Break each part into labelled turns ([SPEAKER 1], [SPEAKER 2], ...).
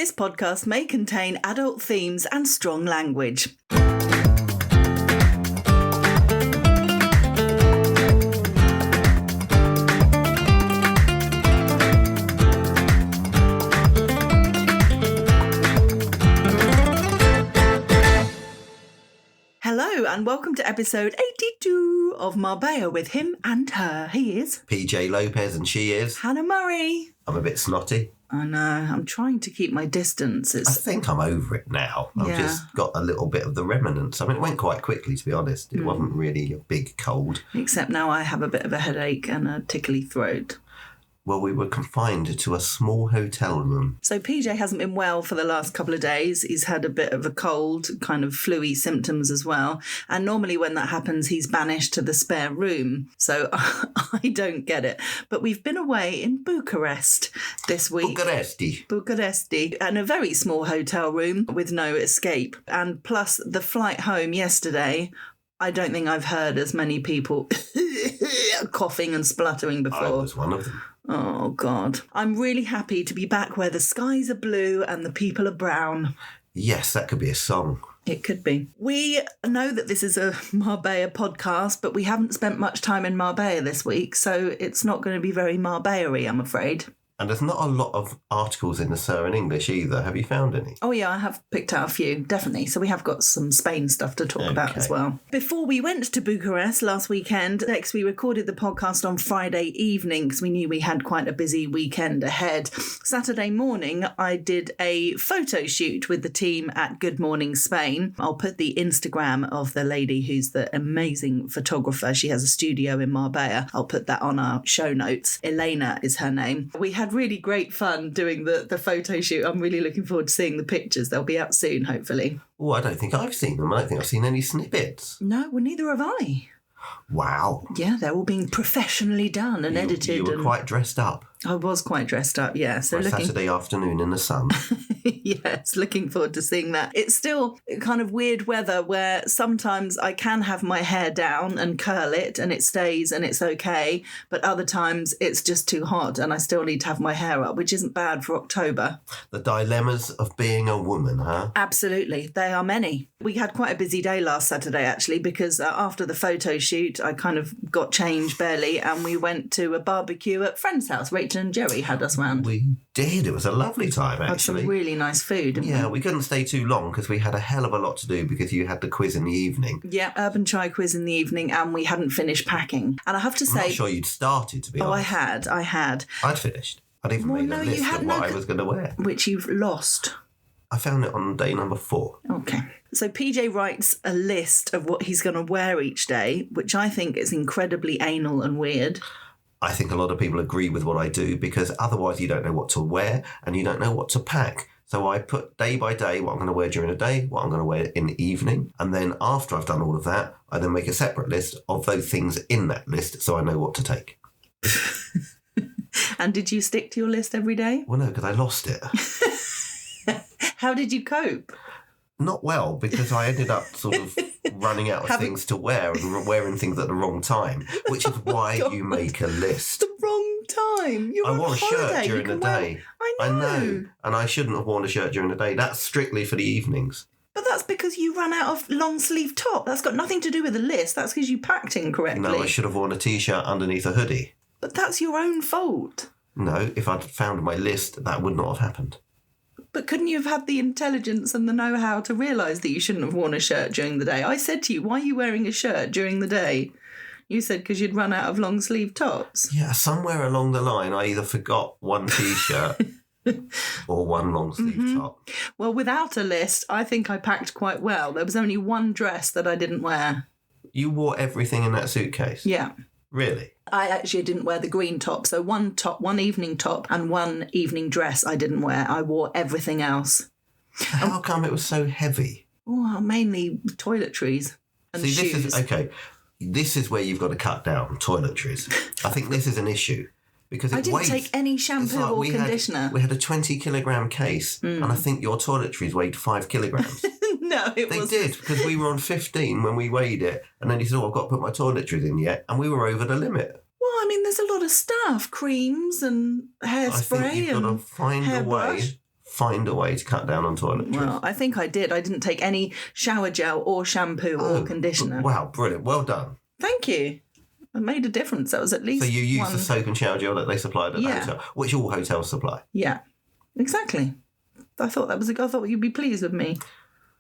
[SPEAKER 1] This podcast may contain adult themes and strong language. Hello and welcome to episode 82 of Marbella with him and her. He is
[SPEAKER 2] PJ Lopez and she is
[SPEAKER 1] Hannah Murray.
[SPEAKER 2] I'm a bit snotty.
[SPEAKER 1] I know, I'm trying to keep my distance.
[SPEAKER 2] I think I'm over it now. I've just got a little bit of the remnants. I mean, it went quite quickly, to be honest. It wasn't really a big cold.
[SPEAKER 1] Except now I have a bit of a headache and a tickly throat.
[SPEAKER 2] Well, we were confined to a small hotel room.
[SPEAKER 1] So PJ hasn't been well for the last couple of days. He's had a bit of a cold, kind of flu-y symptoms as well. And normally when that happens, he's banished to the spare room. So I don't get it. But we've been away in Bucharest this week. Bucharest. And a very small hotel room with no escape. And plus the flight home yesterday, I don't think I've heard as many people coughing and spluttering before.
[SPEAKER 2] I was one of them.
[SPEAKER 1] Oh, God. I'm really happy to be back where the skies are blue and the people are brown.
[SPEAKER 2] Yes, that could be a song.
[SPEAKER 1] It could be. We know that this is a Marbella podcast, but we haven't spent much time in Marbella this week, so it's not going to be very Marbella-y, I'm afraid.
[SPEAKER 2] And there's not a lot of articles in the Sur in English either. Have you found any?
[SPEAKER 1] Oh, yeah, I have picked out a few, definitely. So we have got some Spain stuff to talk about as well. Before we went to Bucharest last weekend, we recorded the podcast on Friday evening because we knew we had quite a busy weekend ahead. Saturday morning, I did a photo shoot with the team at Good Morning Spain. I'll put the Instagram of the lady who's the amazing photographer. She has a studio in Marbella. I'll put that on our show notes. Elena is her name. We had really great fun doing the photo shoot. I'm really looking forward to seeing the pictures. They'll be out soon, hopefully.
[SPEAKER 2] Oh, I don't think I've seen them. I don't think I've seen any snippets.
[SPEAKER 1] No, well, neither have I.
[SPEAKER 2] Wow.
[SPEAKER 1] Yeah, they're all being professionally done and edited.
[SPEAKER 2] You were quite dressed up.
[SPEAKER 1] I was quite dressed up, yeah. So
[SPEAKER 2] Saturday afternoon in the sun.
[SPEAKER 1] Yes, looking forward to seeing that. It's still kind of weird weather where sometimes I can have my hair down and curl it and it stays and it's okay, but other times it's just too hot and I still need to have my hair up, which isn't bad for October.
[SPEAKER 2] The dilemmas of being a woman, huh?
[SPEAKER 1] Absolutely. They are many. We had quite a busy day last Saturday, actually, because after the photo shoot, I kind of got changed barely and we went to a barbecue at friend's house. Rachel and Gerry had us round.
[SPEAKER 2] We did. It was a lovely time, actually.
[SPEAKER 1] Had some really nice food, didn't we?
[SPEAKER 2] Yeah, we couldn't stay too long because we had a hell of a lot to do because you had the quiz in the evening.
[SPEAKER 1] Yeah, urban chai quiz in the evening and we hadn't finished packing. And I have to say...
[SPEAKER 2] I'm not sure you'd started, to be honest.
[SPEAKER 1] I had.
[SPEAKER 2] I'd finished. I'd even made a list of what I was going to wear.
[SPEAKER 1] Which you've lost.
[SPEAKER 2] I found it on day number 4.
[SPEAKER 1] Okay. So PJ writes a list of what he's going to wear each day, which I think is incredibly anal and weird.
[SPEAKER 2] I think a lot of people agree with what I do because otherwise you don't know what to wear and you don't know what to pack. So I put day by day what I'm going to wear during the day, what I'm going to wear in the evening. And then after I've done all of that, I then make a separate list of those things in that list so I know what to take.
[SPEAKER 1] And did you stick to your list every day?
[SPEAKER 2] Well, no, because I lost it.
[SPEAKER 1] How did you cope?
[SPEAKER 2] Not well, because I ended up sort of running out of things to wear and wearing things at the wrong time, which is why you make a list.
[SPEAKER 1] The wrong time? You're
[SPEAKER 2] I wore
[SPEAKER 1] on
[SPEAKER 2] a shirt
[SPEAKER 1] holiday.
[SPEAKER 2] during the day.
[SPEAKER 1] I know.
[SPEAKER 2] And I shouldn't have worn a shirt during the day. That's strictly for the evenings.
[SPEAKER 1] But that's because you ran out of long sleeve top. That's got nothing to do with the list. That's because you packed incorrectly.
[SPEAKER 2] No, I should have worn a t-shirt underneath a hoodie.
[SPEAKER 1] But that's your own fault.
[SPEAKER 2] No, if I'd found my list, that would not have happened.
[SPEAKER 1] But couldn't you have had the intelligence and the know-how to realise that you shouldn't have worn a shirt during the day? I said to you, why are you wearing a shirt during the day? You said because you'd run out of long-sleeve tops.
[SPEAKER 2] Yeah, somewhere along the line, I either forgot one T-shirt or one long-sleeve top.
[SPEAKER 1] Well, without a list, I think I packed quite well. There was only one dress that I didn't wear.
[SPEAKER 2] You wore everything in that suitcase?
[SPEAKER 1] Yeah.
[SPEAKER 2] Really?
[SPEAKER 1] I actually didn't wear the green top. So one evening top and one evening dress I didn't wear. I wore everything else.
[SPEAKER 2] How come it was so heavy?
[SPEAKER 1] Oh, mainly toiletries and shoes.
[SPEAKER 2] This is where you've got to cut down, toiletries. I think this is an issue. Because
[SPEAKER 1] I didn't take any shampoo or conditioner.
[SPEAKER 2] We had a 20-kilogram case, and I think your toiletries weighed 5 kilograms.
[SPEAKER 1] No, it wasn't.
[SPEAKER 2] They did, because we were on 15 when we weighed it, and then he said, I've got to put my toiletries in yet, and we were over the limit.
[SPEAKER 1] Well, I mean, there's a lot of stuff, creams and hairspray and
[SPEAKER 2] I think you've got to find a way find a way to cut down on toiletries.
[SPEAKER 1] Well, I think I did. I didn't take any shower gel or shampoo or conditioner.
[SPEAKER 2] Wow, brilliant. Well done.
[SPEAKER 1] Thank you. It made a difference. That was at least
[SPEAKER 2] So you used the soap and shower gel that they supplied at the hotel, which all hotels supply.
[SPEAKER 1] Yeah, exactly. I thought you'd be pleased with me.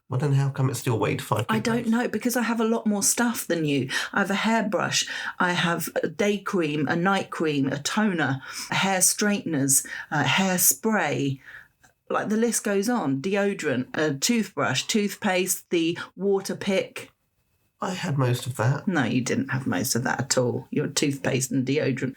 [SPEAKER 2] Well, then how come it's still weighed 5 kilos?
[SPEAKER 1] I don't know, because I have a lot more stuff than you. I have a hairbrush, I have a day cream, a night cream, a toner, hair straighteners, hairspray. Like, the list goes on. Deodorant, a toothbrush, toothpaste, the water pick.
[SPEAKER 2] I had most of that.
[SPEAKER 1] No, you didn't have most of that at all. Your toothpaste and deodorant.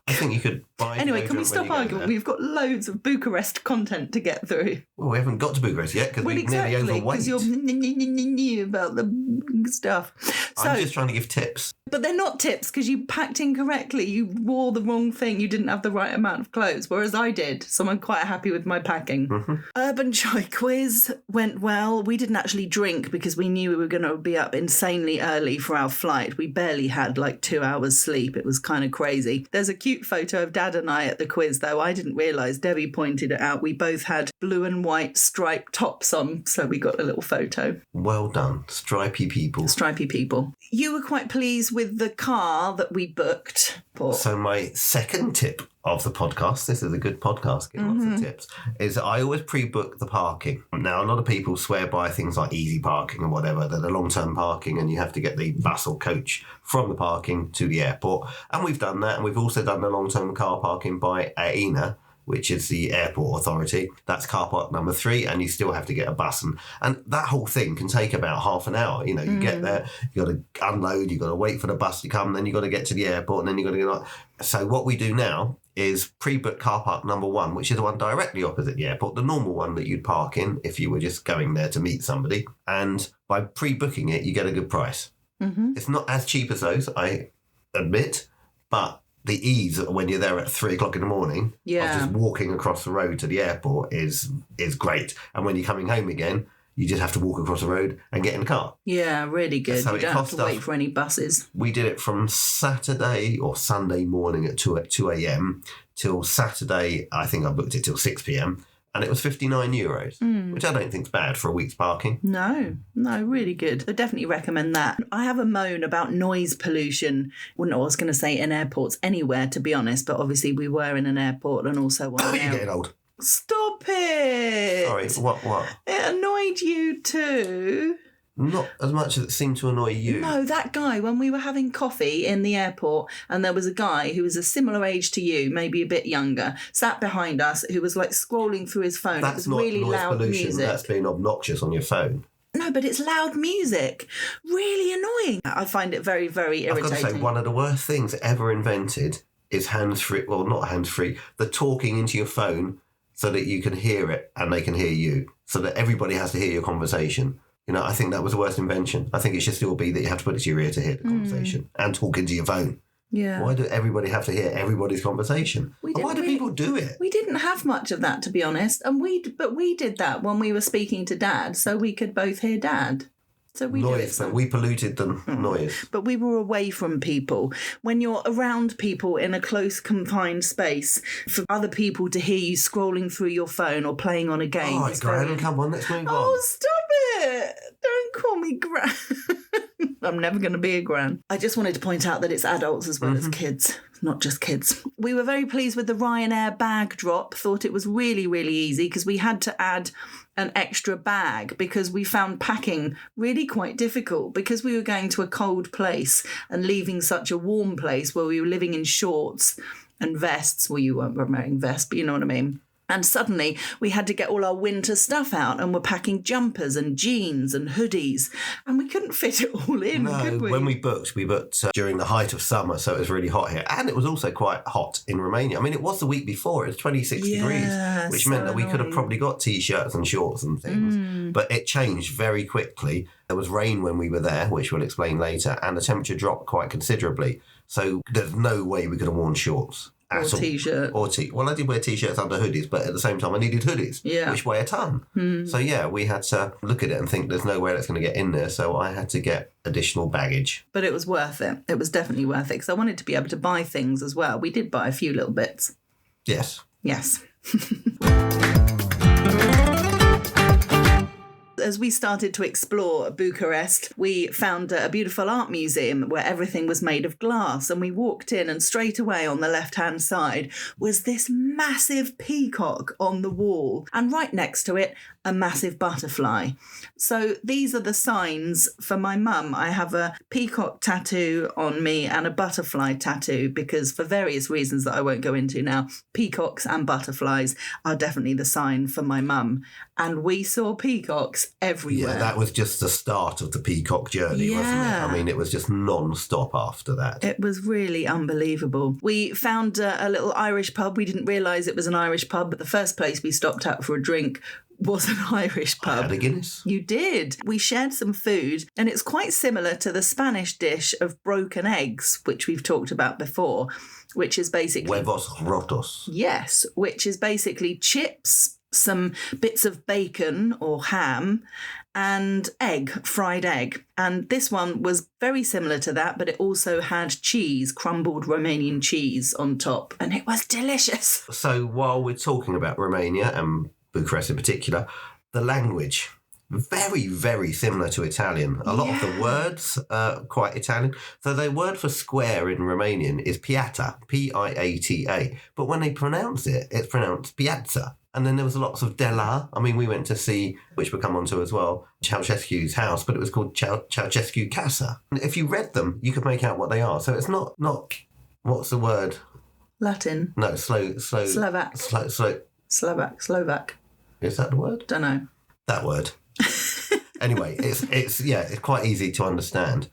[SPEAKER 2] I think you could buy.
[SPEAKER 1] Anyway, can we stop arguing? We've got loads of Bucharest content to get through.
[SPEAKER 2] Well, we haven't got to Bucharest yet because we're nearly overweight.
[SPEAKER 1] Because you're about the stuff. So,
[SPEAKER 2] I'm just trying to give tips.
[SPEAKER 1] But they're not tips because you packed incorrectly. You wore the wrong thing. You didn't have the right amount of clothes, whereas I did. So I'm quite happy with my packing.
[SPEAKER 2] Mm-hmm.
[SPEAKER 1] Urban Chai quiz went well. We didn't actually drink because we knew we were going to be up insanely early for our flight. We barely had like 2 hours sleep. It was kind of crazy. There's a cute photo of Dad and I at the quiz, though. I didn't realise. Debbie pointed it out. We both had blue and white striped tops on, so we got a little photo.
[SPEAKER 2] Well done. Stripy people.
[SPEAKER 1] Stripy people. You were quite pleased with the car that we booked, Paul.
[SPEAKER 2] So my second tip of the podcast, this is a good podcast, getting lots of tips, is I always pre-book the parking. Now, a lot of people swear by things like easy parking and whatever, that are long-term parking and you have to get the bus or coach from the parking to the airport. And we've done that, and we've also done the long-term car parking by AENA, which is the airport authority. That's car park number 3, and you still have to get a bus. And that whole thing can take about half an hour. You know, you get there, you got to unload, you got to wait for the bus to come, then you got to get to the airport, and then you got to get on. So what we do now is pre-book car park number 1, which is the one directly opposite the airport, the normal one that you'd park in if you were just going there to meet somebody. And by pre-booking it, you get a good price. Mm-hmm. It's not as cheap as those, I admit, but the ease when you're there at 3 o'clock in the morning of just walking across the road to the airport is great. And when you're coming home again, you just have to walk across the road and get in the car.
[SPEAKER 1] Yeah, really good.
[SPEAKER 2] So
[SPEAKER 1] you don't have to wait for any buses.
[SPEAKER 2] We did it from Saturday or Sunday morning at 2 a.m. till Saturday, I think I booked it till 6 p.m. And it was €59, which I don't think's bad for a week's parking.
[SPEAKER 1] No, really good. I definitely recommend that. I have a moan about noise pollution. Wouldn't I was going to say in airports anywhere, to be honest, but obviously we were in an airport and also one.
[SPEAKER 2] You're getting old.
[SPEAKER 1] Stop it!
[SPEAKER 2] Sorry, what?
[SPEAKER 1] It annoyed you too.
[SPEAKER 2] Not as much as it seemed to annoy you.
[SPEAKER 1] No, that guy, when we were having coffee in the airport and there was a guy who was a similar age to you, maybe a bit younger, sat behind us who was like scrolling through his phone.
[SPEAKER 2] That's
[SPEAKER 1] it was really
[SPEAKER 2] not noise
[SPEAKER 1] loud
[SPEAKER 2] pollution.
[SPEAKER 1] music.
[SPEAKER 2] That's being obnoxious on your phone.
[SPEAKER 1] No, but it's loud music. Really annoying. I find it very, very irritating.
[SPEAKER 2] I've got to say, one of the worst things ever invented is hands-free, well, not hands-free, the talking into your phone so that you can hear it and they can hear you, so that everybody has to hear your conversation. You know, I think that was the worst invention. I think it should still be that you have to put it to your ear to hear the conversation and talk into your phone.
[SPEAKER 1] Yeah.
[SPEAKER 2] Why do everybody have to hear everybody's conversation? Why do people do it?
[SPEAKER 1] We didn't have much of that, to be honest. But we did that when we were speaking to Dad, so we could both hear Dad. So we
[SPEAKER 2] noise, but we polluted the noise.
[SPEAKER 1] But we were away from people. When you're around people in a close, confined space, for other people to hear you scrolling through your phone or playing on a game.
[SPEAKER 2] Oh, Gran, come on, let's move on.
[SPEAKER 1] Oh, stop it! Don't call me Gran. I'm never going to be a Gran. I just wanted to point out that it's adults as well as kids, not just kids. We were very pleased with the Ryanair bag drop. Thought it was really, really easy because we had to add an extra bag because we found packing really quite difficult because we were going to a cold place and leaving such a warm place where we were living in shorts and vests. Well, you weren't wearing vests, but you know what I mean. And suddenly we had to get all our winter stuff out and we're packing jumpers and jeans and hoodies and we couldn't fit it all in, could we?
[SPEAKER 2] When we booked during the height of summer, so it was really hot here. And it was also quite hot in Romania. I mean, it was the week before. It was 26 degrees, which meant that we could have probably got T-shirts and shorts and things. But it changed very quickly. There was rain when we were there, which we'll explain later, and the temperature dropped quite considerably. So there's no way we could have worn shorts.
[SPEAKER 1] Or T-shirt.
[SPEAKER 2] Well, I did wear T-shirts under hoodies, but at the same time I needed hoodies, which weigh a ton. So we had to look at it and think there's no way that's going to get in there, so I had to get additional baggage.
[SPEAKER 1] But it was worth it. It was definitely worth it, because I wanted to be able to buy things as well. We did buy a few little bits.
[SPEAKER 2] Yes.
[SPEAKER 1] As we started to explore Bucharest, we found a beautiful art museum where everything was made of glass, and we walked in, and straight away on the left-hand side was this massive peacock on the wall, and right next to it, a massive butterfly. So these are the signs for my mum. I have a peacock tattoo on me and a butterfly tattoo because, for various reasons that I won't go into now, peacocks and butterflies are definitely the sign for my mum. And we saw peacocks everywhere.
[SPEAKER 2] Yeah, that was just the start of the peacock journey, wasn't it? I mean, it was just non-stop after that.
[SPEAKER 1] It was really unbelievable. We found a little Irish pub. We didn't realise it was an Irish pub, but the first place we stopped at for a drink was an Irish pub.
[SPEAKER 2] I had a Guinness.
[SPEAKER 1] You did. We shared some food, and it's quite similar to the Spanish dish of broken eggs, which we've talked about before, which is basically...
[SPEAKER 2] Huevos rotos.
[SPEAKER 1] Yes, which is basically chips, some bits of bacon or ham, and fried egg. And this one was very similar to that, but it also had cheese, crumbled Romanian cheese on top, and it was delicious.
[SPEAKER 2] So while we're talking about Romania and Bucharest in particular, the language, very, very similar to Italian. A lot of the words are quite Italian. So the word for square in Romanian is piata, Piata. But when they pronounce it, it's pronounced piazza. And then there was lots of de la. I mean, we went to see, which we'll come on to as well, Ceausescu's house, but it was called Ceausescu Casa. And if you read them, you could make out what they are. So it's not what's the word?
[SPEAKER 1] Latin.
[SPEAKER 2] No, slow.
[SPEAKER 1] Slovak. Slovak.
[SPEAKER 2] Is that the word?
[SPEAKER 1] Don't know.
[SPEAKER 2] That word. Anyway, it's quite easy to understand.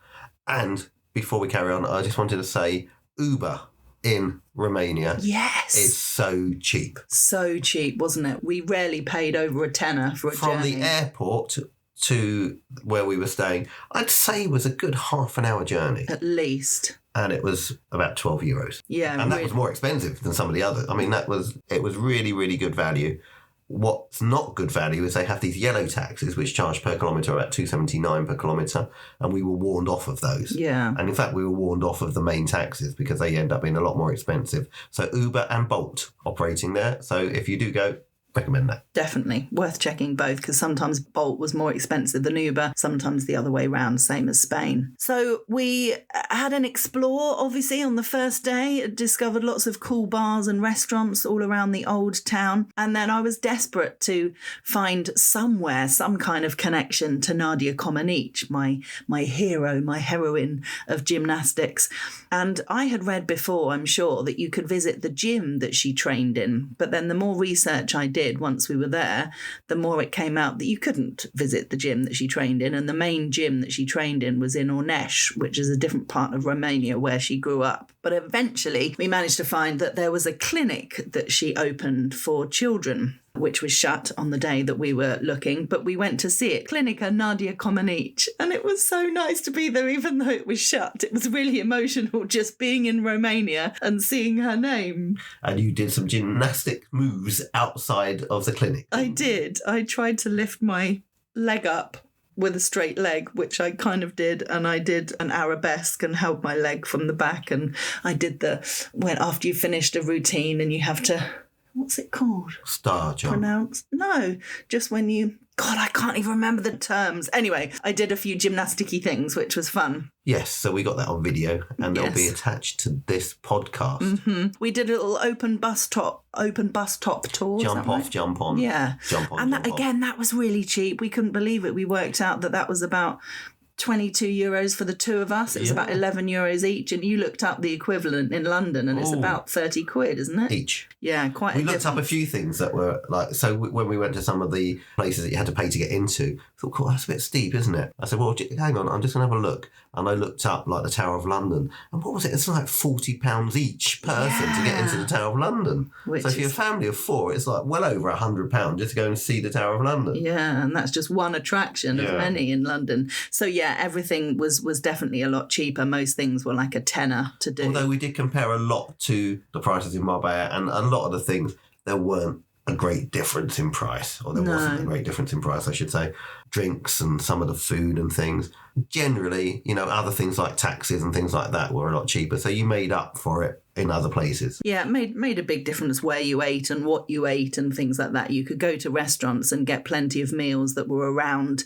[SPEAKER 2] And before we carry on, I just wanted to say Uber in Romania.
[SPEAKER 1] Yes.
[SPEAKER 2] It's so cheap.
[SPEAKER 1] So cheap, wasn't it? We rarely paid over a tenner for a journey.
[SPEAKER 2] From the airport to where we were staying, I'd say was a good half an hour journey.
[SPEAKER 1] At least.
[SPEAKER 2] And it was about 12 euros.
[SPEAKER 1] Yeah.
[SPEAKER 2] And that was more expensive than some of the others. I mean, it was really, really good value. What's not good value is they have these yellow taxes which charge per kilometre about $2.79 per kilometre, and we were warned off of those.
[SPEAKER 1] Yeah.
[SPEAKER 2] And in fact, we were warned off of the main taxes because they end up being a lot more expensive. So Uber and Bolt operating there. So if you do go, recommend that.
[SPEAKER 1] Definitely. Worth checking both, because sometimes Bolt was more expensive than Uber, sometimes the other way round, same as Spain. So we had an explore, obviously, on the first day, discovered lots of cool bars and restaurants all around the old town. And then I was desperate to find somewhere, some kind of connection to Nadia Comaneci, my hero, my heroine of gymnastics. And I had read before, I'm sure, that you could visit the gym that she trained in. But then the more research I did once we were there, the more it came out that you couldn't visit the gym that she trained in. And the main gym that she trained in was in Ornești, which is a different part of Romania where she grew up. But eventually we managed to find that there was a clinic that she opened for children, which was shut on the day that we were looking, but we went to see it. Clinica Nadia Comaneci. And it was so nice to be there, even though it was shut. It was really emotional just being in Romania and seeing her name.
[SPEAKER 2] And you did some gymnastic moves outside of the clinic.
[SPEAKER 1] I did. I tried to lift my leg up with a straight leg, which I kind of did, and I did an arabesque and held my leg from the back, and I did when after you finished a routine and you have to, what's it called?
[SPEAKER 2] Star jump.
[SPEAKER 1] No, just when you... God, I can't even remember the terms. Anyway, I did a few gymnasticy things, which was fun.
[SPEAKER 2] Yes, so we got that on video, and they'll be attached to this podcast.
[SPEAKER 1] Mm-hmm. We did a little open bus top tour.
[SPEAKER 2] Jump off, jump on.
[SPEAKER 1] Yeah.
[SPEAKER 2] Jump on,
[SPEAKER 1] and
[SPEAKER 2] jump
[SPEAKER 1] again, that was really cheap. We couldn't believe it. We worked out that was about 22 euros for the two of us. It's about 11 euros each, and you looked up the equivalent in London, and it's about 30 quid, isn't it?
[SPEAKER 2] Each.
[SPEAKER 1] Yeah, quite
[SPEAKER 2] We looked up a few things that were like, so when we went to some of the places that you had to pay to get into, I thought, cool, that's a bit steep, isn't it? I said, well, hang on, I'm just going to have a look. And I looked up like the Tower of London, and what was it? It's like £40 each person to get into the Tower of London. So if you're a family of four, it's like well over £100 just to go and see the Tower of London.
[SPEAKER 1] Yeah, and that's just one attraction of many in London. So yeah, everything was definitely a lot cheaper. Most things were like a tenner to do.
[SPEAKER 2] Although we did compare a lot to the prices in Marbella, and a lot of the things, there weren't a great difference in price, or there wasn't a great difference in price, I should say. Drinks and some of the food and things generally, other things like taxis and things like that were a lot cheaper. So you made up for it in other places.
[SPEAKER 1] Yeah, it made a big difference where you ate and what you ate and things like that. You could go to restaurants and get plenty of meals that were around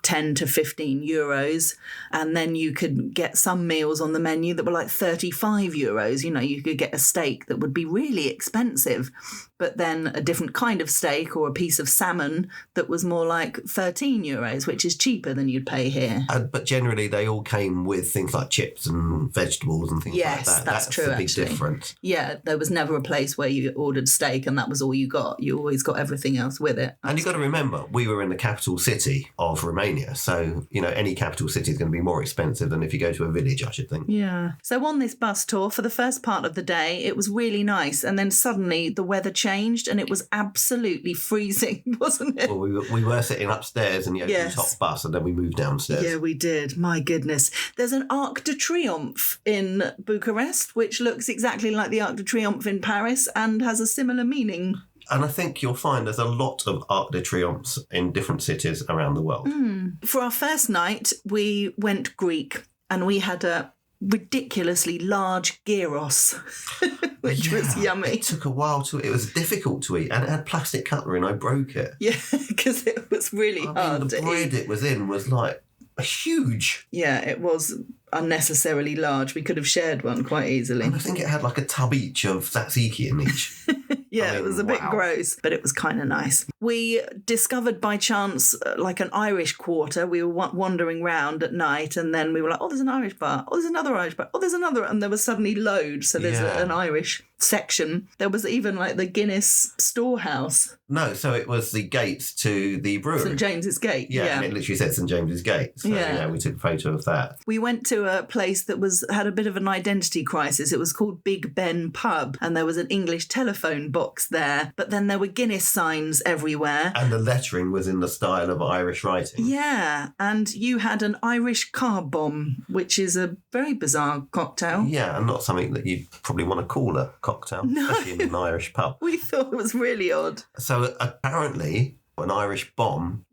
[SPEAKER 1] 10 to 15 euros. And then you could get some meals on the menu that were like 35 euros. You could get a steak that would be really expensive, but then a different kind of steak or a piece of salmon that was more like 13 euros, which is cheaper than you'd pay here.
[SPEAKER 2] But generally, they all came with things like chips and vegetables and things like that.
[SPEAKER 1] Yes, that's true,
[SPEAKER 2] the big difference.
[SPEAKER 1] Yeah, there was never a place where you ordered steak and that was all you got. You always got everything else with it.
[SPEAKER 2] And you've got to remember, we were in the capital city of Romania. So, any capital city is going to be more expensive than if you go to a village, I should think.
[SPEAKER 1] Yeah. So on this bus tour, for the first part of the day, it was really nice. And then suddenly the weather changed and it was absolutely freezing, wasn't it?
[SPEAKER 2] Well, we were sitting upstairs in the open top bus and then we moved downstairs.
[SPEAKER 1] Yeah, we did. My goodness. There's an Arc de Triomphe in Bucharest, which looks exactly like the Arc de Triomphe in Paris and has a similar meaning.
[SPEAKER 2] And I think you'll find there's a lot of Arc de Triomphes in different cities around the world.
[SPEAKER 1] For our first night, we went Greek and we had a ridiculously large gyros, which was yummy.
[SPEAKER 2] It took a while it was difficult to eat and it had plastic cutlery and I broke it.
[SPEAKER 1] Yeah, because it was really hard to eat.
[SPEAKER 2] The bread it was in was like huge.
[SPEAKER 1] Yeah, it was unnecessarily large. We could have shared one quite easily.
[SPEAKER 2] And I think it had like a tub each of tzatziki in each.
[SPEAKER 1] Yeah, it was a bit gross, but it was kind of nice. We discovered by chance like an Irish quarter. We were wandering round at night and then we were like, oh, there's an Irish bar. Oh, there's another Irish bar. Oh, there's another. And there was suddenly loads. So there's an Irish section. There was even like the Guinness storehouse.
[SPEAKER 2] No, so it was the gates to the brewery.
[SPEAKER 1] St James's Gate.
[SPEAKER 2] Yeah, and it literally said St James's Gate. So we took a photo of that.
[SPEAKER 1] We went to a place that had a bit of an identity crisis. It was called Big Ben Pub and there was an English telephone box there, but then there were Guinness signs everywhere.
[SPEAKER 2] And the lettering was in the style of Irish writing.
[SPEAKER 1] Yeah, and you had an Irish car bomb, which is a very bizarre cocktail.
[SPEAKER 2] Yeah, and not something that you'd probably want to call a cocktail, especially in an Irish pub.
[SPEAKER 1] We thought it was really odd.
[SPEAKER 2] So apparently an Irish bomb...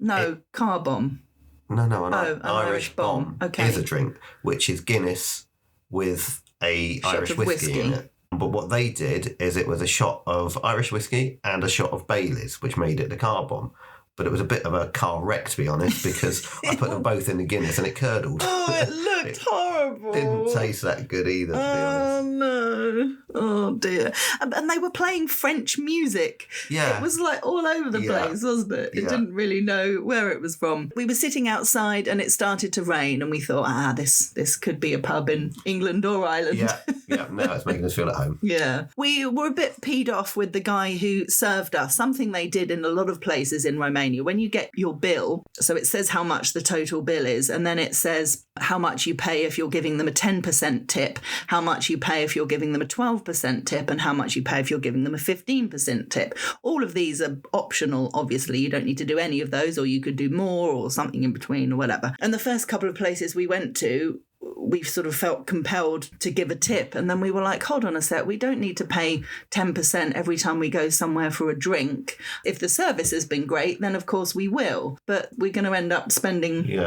[SPEAKER 1] car bomb.
[SPEAKER 2] No, an Irish bomb is a drink, which is Guinness with a Irish whiskey in it. But what they did is it was a shot of Irish whiskey and a shot of Baileys, which made it the car bomb. But it was a bit of a car wreck, to be honest, because I put them both in the Guinness and it curdled.
[SPEAKER 1] Oh, it looked horrible.
[SPEAKER 2] Didn't taste that good either, to be honest.
[SPEAKER 1] Oh, no. Oh, dear. And they were playing French music.
[SPEAKER 2] Yeah.
[SPEAKER 1] It was like all over the place, wasn't it? It didn't really know where it was from. We were sitting outside and it started to rain and we thought, this could be a pub in England or Ireland.
[SPEAKER 2] Yeah, now it's making us feel at home.
[SPEAKER 1] Yeah. We were a bit peed off with the guy who served us, something they did in a lot of places in Romania. When you get your bill, so it says how much the total bill is, and then it says how much you pay if you're giving them a 10% tip, how much you pay if you're giving them a 12% tip, and how much you pay if you're giving them a 15% tip. All of these are optional, obviously. You don't need to do any of those, or you could do more or something in between or whatever. And the first couple of places we went to, we sort of felt compelled to give a tip. And then we were like, hold on a sec, we don't need to pay 10% every time we go somewhere for a drink. If the service has been great, then of course we will. But we're going to end up spending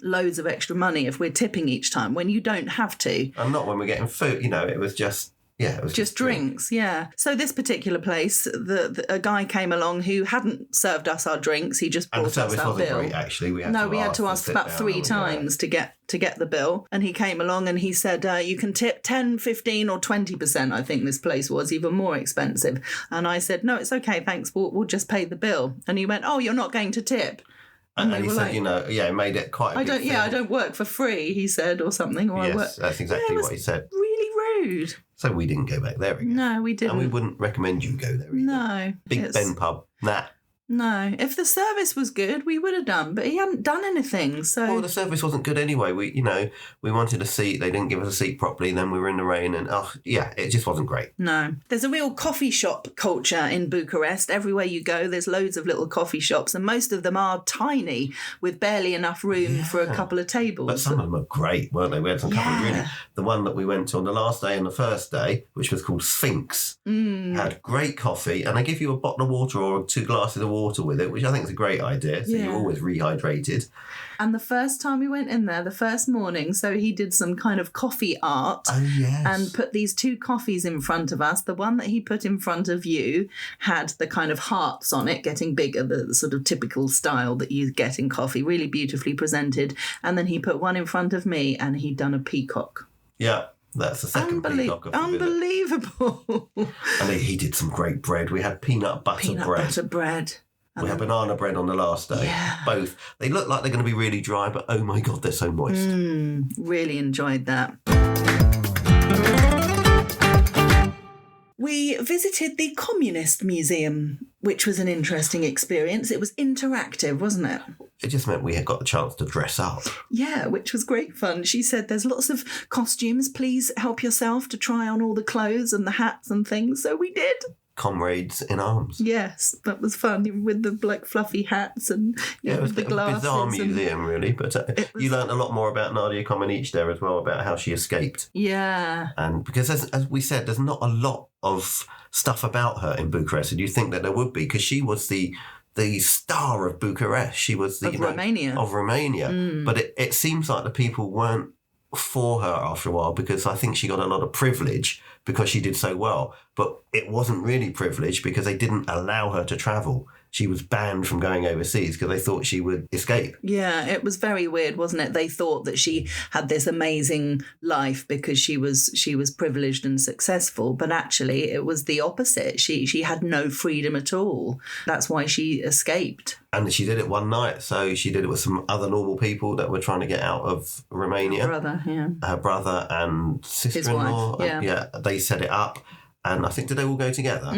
[SPEAKER 1] loads of extra money if we're tipping each time when you don't have to.
[SPEAKER 2] And not when we're getting food, it was just... Yeah, it was
[SPEAKER 1] just drinks, yeah. So this particular place, a guy came along who hadn't served us our drinks. He just brought us our bill. And the service wasn't great,
[SPEAKER 2] actually. We had to ask
[SPEAKER 1] about 3 times to get the bill. And he came along and he said, you can tip 10, 15 or 20%, I think this place was, even more expensive. And I said, no, it's okay, thanks, we'll just pay the bill. And he went, oh, you're not going to tip?
[SPEAKER 2] And he said, it made it quite a big thing.
[SPEAKER 1] I don't work for free, he said, or something. Or
[SPEAKER 2] yes, that's exactly what he said.
[SPEAKER 1] Really rude.
[SPEAKER 2] So we didn't go back there again.
[SPEAKER 1] No, we didn't.
[SPEAKER 2] And we wouldn't recommend you go there either.
[SPEAKER 1] No.
[SPEAKER 2] Big Ben pub, nah.
[SPEAKER 1] No, if the service was good, we would have done, but he hadn't done anything, so...
[SPEAKER 2] Well, the service wasn't good anyway. We wanted a seat, they didn't give us a seat properly, then we were in the rain, and it just wasn't great.
[SPEAKER 1] No. There's a real coffee shop culture in Bucharest. Everywhere you go, there's loads of little coffee shops, and most of them are tiny, with barely enough room for a couple of tables.
[SPEAKER 2] But some of them are great, weren't they? We had some couple of really... The one that we went to on the last day and the first day, which was called Sphinx, had great coffee, and they give you a bottle of water or 2 glasses of water water with it, which I think is a great idea. So you're always rehydrated.
[SPEAKER 1] And the first time we went in there, the first morning, so he did some kind of coffee art.
[SPEAKER 2] Oh, yes.
[SPEAKER 1] And put these 2 coffees in front of us. The one that he put in front of you had the kind of hearts on it, getting bigger, the sort of typical style that you get in coffee, really beautifully presented. And then he put one in front of me and he'd done a peacock.
[SPEAKER 2] Yeah. That's the second peacock of the
[SPEAKER 1] Unbelievable.
[SPEAKER 2] And he did some great bread. We had peanut butter bread. We had banana bread on the last day.
[SPEAKER 1] Yeah.
[SPEAKER 2] Both. They look like they're going to be really dry, but oh my God, they're so moist.
[SPEAKER 1] Really enjoyed that. We visited the Communist Museum, which was an interesting experience. It was interactive, wasn't it?
[SPEAKER 2] It just meant we had got the chance to dress up.
[SPEAKER 1] Yeah, which was great fun. She said there's lots of costumes. Please help yourself to try on all the clothes and the hats and things. So we did.
[SPEAKER 2] Comrades in arms.
[SPEAKER 1] Yes, that was fun with the fluffy hats and
[SPEAKER 2] it was
[SPEAKER 1] the glasses.
[SPEAKER 2] A bizarre museum, really. But you learned a lot more about Nadia Comaneci there as well, about how she escaped.
[SPEAKER 1] Yeah.
[SPEAKER 2] And because as we said, there's not a lot of stuff about her in Bucharest, and you think that there would be, because she was the star of Bucharest. She was the
[SPEAKER 1] Romania.
[SPEAKER 2] Of Romania. But it seems like the people weren't for her after a while, because I think she got a lot of privilege because she did so well. But it wasn't really privilege because they didn't allow her to travel. She was banned from going overseas because they thought she would escape. Yeah,
[SPEAKER 1] it was very weird, wasn't it? They thought that she had this amazing life because she was privileged and successful, but actually it was the opposite. She had no freedom at all. That's why she escaped.
[SPEAKER 2] And she did it one night. So she did it with some other normal people that were trying to get out of Romania. Her brother and sister-in-law.
[SPEAKER 1] His wife,
[SPEAKER 2] yeah, they set it up. And I think, did they all go together?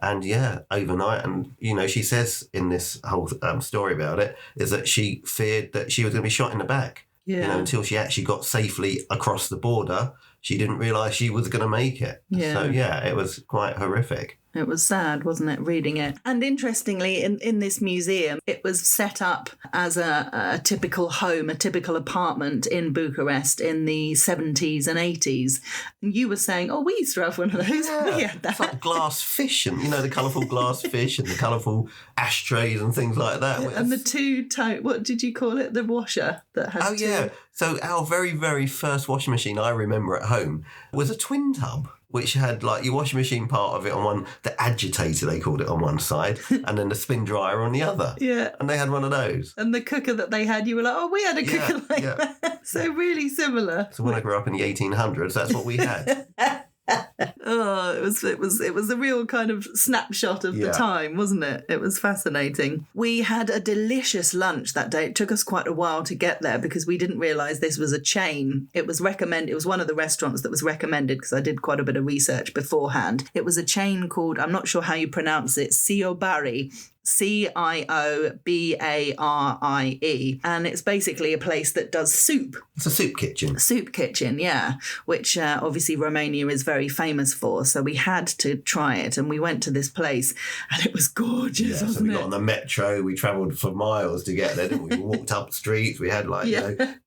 [SPEAKER 2] And overnight. And, she says in this whole story about it, is that she feared that she was going to be shot in the back.
[SPEAKER 1] Yeah.
[SPEAKER 2] Until she actually got safely across the border, she didn't realise she was going to make it.
[SPEAKER 1] Yeah.
[SPEAKER 2] So, it was quite horrific.
[SPEAKER 1] It was sad, wasn't it, reading it? And interestingly, in this museum, it was set up as a typical home, a typical apartment in Bucharest in the 70s and 80s. And you were saying, we used to have one of those.
[SPEAKER 2] Yeah.
[SPEAKER 1] We had that.
[SPEAKER 2] It's like glass fish and, the colourful glass fish and the colourful ashtrays and things like that.
[SPEAKER 1] And the two-tone, what did you call it? The washer that had two.
[SPEAKER 2] So our very, very first washing machine I remember at home was a twin tub, which had like your washing machine part of it on one, the agitator they called it on one side, and then the spin dryer on the other.
[SPEAKER 1] Yeah.
[SPEAKER 2] And they had one of those.
[SPEAKER 1] And the cooker that they had, you were like, we had a cooker like that. So really similar.
[SPEAKER 2] So when I grew up in the 1800s, that's what we had.
[SPEAKER 1] It was a real kind of snapshot of the time, wasn't it? It was fascinating. We had a delicious lunch that day. It took us quite a while to get there because we didn't realise this was a chain. It was one of the restaurants that was recommended because I did quite a bit of research beforehand. It was a chain called, I'm not sure how you pronounce it, Ciobari. Ciobarie, and it's basically a place that does soup.
[SPEAKER 2] It's a soup kitchen.
[SPEAKER 1] Soup kitchen, yeah, which obviously Romania is very famous for. So we had to try it, and we went to this place, and it was gorgeous.
[SPEAKER 2] Yeah, so we got on the metro. We travelled for miles to get there, didn't we? We walked up streets. We had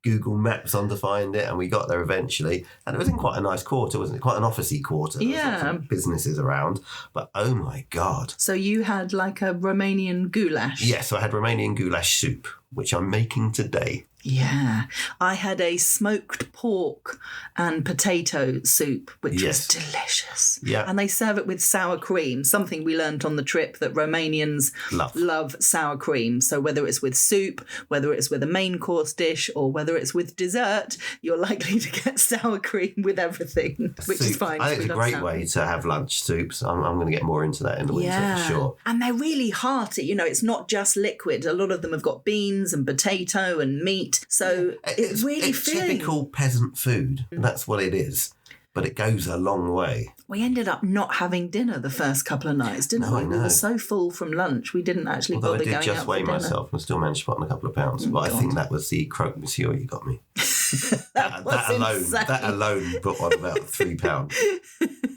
[SPEAKER 2] Google Maps on to find it, and we got there eventually. And it was in quite a nice quarter, wasn't it? Quite an officey quarter. There was lots of businesses around, but oh my God!
[SPEAKER 1] So you had like a Romanian goulash.
[SPEAKER 2] Yes, so I had Romanian goulash soup, which I'm making today.
[SPEAKER 1] Yeah. I had a smoked pork and potato soup, which was delicious.
[SPEAKER 2] Yeah.
[SPEAKER 1] And they serve it with sour cream, something we learnt on the trip that Romanians love sour cream. So whether it's with soup, whether it's with a main course dish, or whether it's with dessert, you're likely to get sour cream with everything, which is fine.
[SPEAKER 2] I think it's a great way to have lunch soups. I'm going to get more into that in the winter for sure.
[SPEAKER 1] And they're really hearty. It's not just liquid. A lot of them have got beans and potato and meat. So it's really filling.
[SPEAKER 2] Typical peasant food. That's what it is. But it goes a long way.
[SPEAKER 1] We ended up not having dinner the first couple of nights, didn't we? We were so full from lunch, we didn't actually bother going out for dinner.
[SPEAKER 2] I did just weigh myself and still managed to put on a couple of pounds. But I think that was the croque monsieur you got me. that alone put on about £3.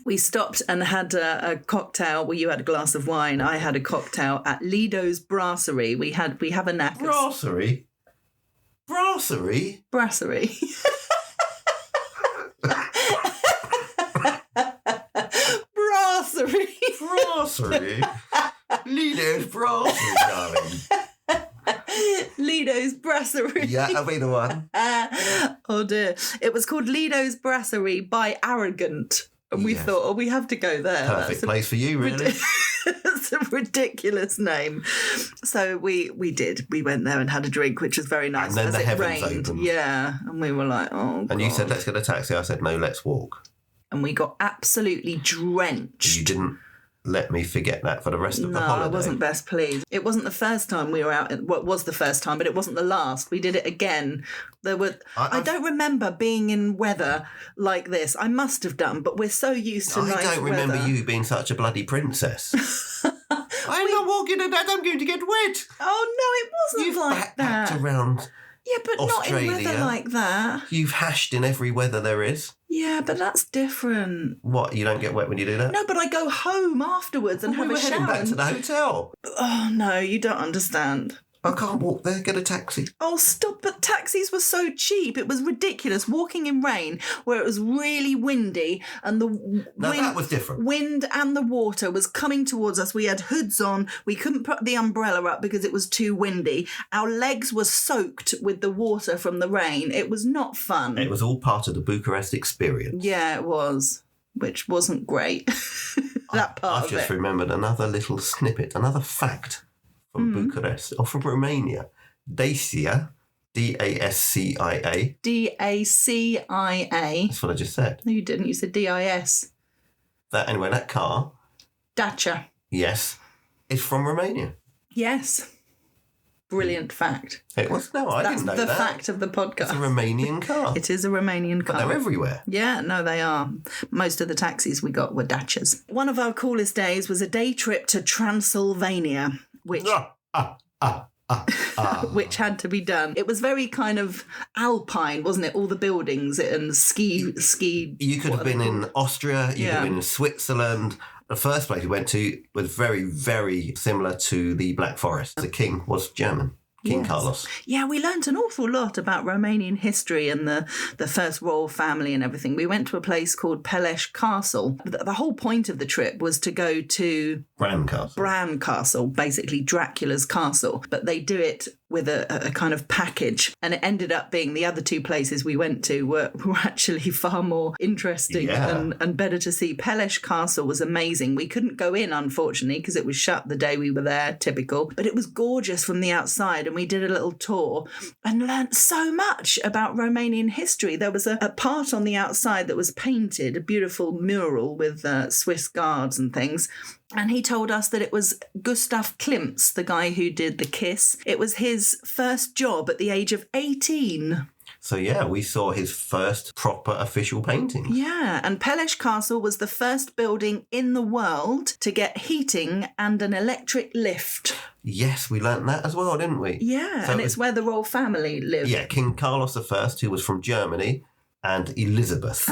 [SPEAKER 1] We stopped and had a cocktail. Well, you had a glass of wine. I had a cocktail at Lido's Brasserie. We have a knack.
[SPEAKER 2] Brasserie? Brasserie?
[SPEAKER 1] Brasserie.
[SPEAKER 2] Brasserie? Lido's Brasserie, darling.
[SPEAKER 1] Lido's Brasserie.
[SPEAKER 2] Yeah, that'll be the one.
[SPEAKER 1] Oh dear. It was called Lido's Brasserie by Arrogant. And we thought, oh, we have to go there.
[SPEAKER 2] Perfect place for you, really.
[SPEAKER 1] It's a ridiculous name. So we did. We went there and had a drink, which was very nice.
[SPEAKER 2] And then
[SPEAKER 1] as
[SPEAKER 2] the
[SPEAKER 1] it
[SPEAKER 2] heavens
[SPEAKER 1] rained.
[SPEAKER 2] opened.
[SPEAKER 1] Yeah. And we were like, oh,
[SPEAKER 2] And you said, let's get a taxi. I said, no, let's walk.
[SPEAKER 1] And we got absolutely drenched.
[SPEAKER 2] You didn't let me forget that for the rest of the holiday.
[SPEAKER 1] No, I wasn't best pleased. It wasn't the first time we were out. Well, it was the first time, but it wasn't the last. We did it again. There were. I don't remember being in weather like this. I must have done, but we're so used to nice weather.
[SPEAKER 2] I don't remember you being such a bloody princess. I'm not walking in that. I'm going to get wet.
[SPEAKER 1] Oh, no, it wasn't
[SPEAKER 2] You've
[SPEAKER 1] like that.
[SPEAKER 2] backpacked around
[SPEAKER 1] Yeah, but
[SPEAKER 2] Australia.
[SPEAKER 1] not in weather like that.
[SPEAKER 2] You've hashed in every weather there is.
[SPEAKER 1] Yeah, but that's different.
[SPEAKER 2] What, you don't get wet when you do that?
[SPEAKER 1] No, but I go home afterwards and have
[SPEAKER 2] we were
[SPEAKER 1] a shower.
[SPEAKER 2] heading back to the hotel.
[SPEAKER 1] Oh, no, you don't understand.
[SPEAKER 2] I can't walk there, get a taxi.
[SPEAKER 1] Oh, stop. But taxis were so cheap. It was ridiculous. Walking in rain where it was really windy and
[SPEAKER 2] That was different.
[SPEAKER 1] Wind and the water was coming towards us. We had hoods on. We couldn't put the umbrella up because it was too windy. Our legs were soaked with the water from the rain. It was not fun.
[SPEAKER 2] It was all part of the Bucharest experience.
[SPEAKER 1] Yeah, it was, which wasn't great. That part
[SPEAKER 2] I've just remembered another little snippet, another fact from Bucharest, or from Romania. Dacia, D-A-S-C-I-A.
[SPEAKER 1] D-A-C-I-A.
[SPEAKER 2] That's what I just said.
[SPEAKER 1] No, you didn't. You said D-I-S.
[SPEAKER 2] Anyway, that car,
[SPEAKER 1] Dacia.
[SPEAKER 2] yes, is from Romania.
[SPEAKER 1] Yes. Brilliant fact.
[SPEAKER 2] It was? No, I didn't know that.
[SPEAKER 1] That's the fact of the podcast.
[SPEAKER 2] It's a Romanian car.
[SPEAKER 1] It is a Romanian car.
[SPEAKER 2] But they're everywhere.
[SPEAKER 1] Yeah, no, they are. Most of the taxis we got were Dacias. One of our coolest days was a day trip to Transylvania, which which had to be done. It was very kind of alpine, wasn't it? All the buildings and ski.
[SPEAKER 2] You could have been in Austria, you could have been in Switzerland. The first place we went to was very, very similar to the Black Forest. The king was German. King Carlos.
[SPEAKER 1] Yeah, we learnt an awful lot about Romanian history and the first royal family and everything. We went to a place called Peleș Castle. The whole point of the trip was to go to Bran Castle, basically Dracula's castle. But they do it with a kind of package. And it ended up being the other two places we went to were actually far more interesting and better to see. Peleș Castle was amazing. We couldn't go in, unfortunately, because it was shut the day we were there, typical. But it was gorgeous from the outside. And we did a little tour and learnt so much about Romanian history. There was a part on the outside that was painted, a beautiful mural with Swiss guards and things. And he told us that it was Gustav Klimt's, the guy who did The Kiss. It was his first job at the age of 18.
[SPEAKER 2] So, yeah, we saw his first proper official painting.
[SPEAKER 1] Yeah, and Peleș Castle was the first building in the world to get heating and an electric lift.
[SPEAKER 2] Yes, we learnt that as well, didn't we?
[SPEAKER 1] Yeah, so it's where the royal family lived.
[SPEAKER 2] Yeah, King Carlos I, who was from Germany, and Elizabeth.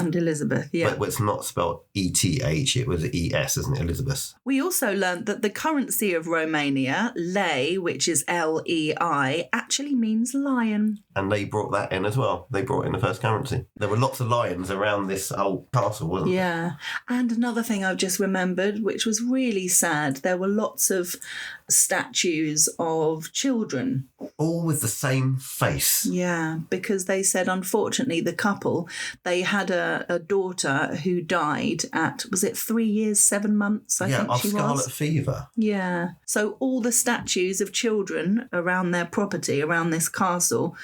[SPEAKER 1] Yeah.
[SPEAKER 2] But it's not spelled E-T-H, it was E-S, isn't it, Elizabeth?
[SPEAKER 1] We also learnt that the currency of Romania, lei, which is L-E-I, actually means lion.
[SPEAKER 2] And they brought that in as well. They brought in the first currency. There were lots of lions around this whole castle, wasn't there?
[SPEAKER 1] Yeah. And another thing I've just remembered, which was really sad, there were lots of statues of children.
[SPEAKER 2] All with the same face.
[SPEAKER 1] Yeah, because they said, unfortunately, the couple, they had a daughter who died at, was it 3 years, 7 months, I think she was?
[SPEAKER 2] Yeah, of scarlet fever.
[SPEAKER 1] Yeah. So all the statues of children around their property, around this castle,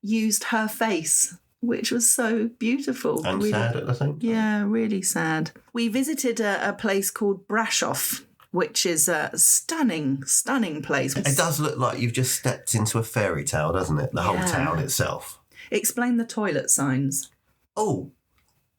[SPEAKER 1] used her face, which was so beautiful.
[SPEAKER 2] And really sad at the same time.
[SPEAKER 1] Yeah, really sad. We visited a place called Brașov, which is a stunning place.
[SPEAKER 2] It does look like you've just stepped into a fairy tale, doesn't it? The whole town itself.
[SPEAKER 1] Explain the toilet signs.
[SPEAKER 2] Oh,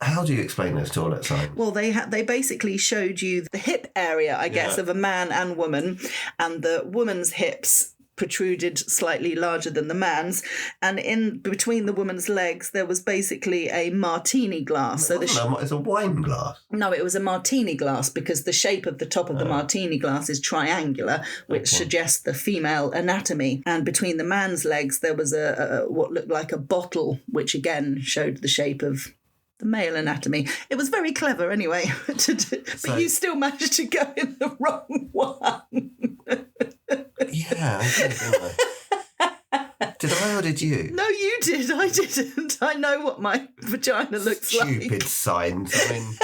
[SPEAKER 2] how do you explain those toilet signs?
[SPEAKER 1] Well, they basically showed you the hip area, I guess, of a man and woman, and the woman's hips protruded slightly larger than the man's, and in between the woman's legs there was basically a martini glass. So
[SPEAKER 2] it's a wine glass.
[SPEAKER 1] No, it was a martini glass because the shape of the top of the martini glass is triangular, which suggests the female anatomy. And between the man's legs there was a what looked like a bottle, which again showed the shape of The male anatomy. It was very clever anyway. But you still managed to go in the wrong one.
[SPEAKER 2] Yeah, I did, didn't I? Did I or did you?
[SPEAKER 1] No, you did. I didn't. I know what my vagina looks like.
[SPEAKER 2] Stupid signs. I mean,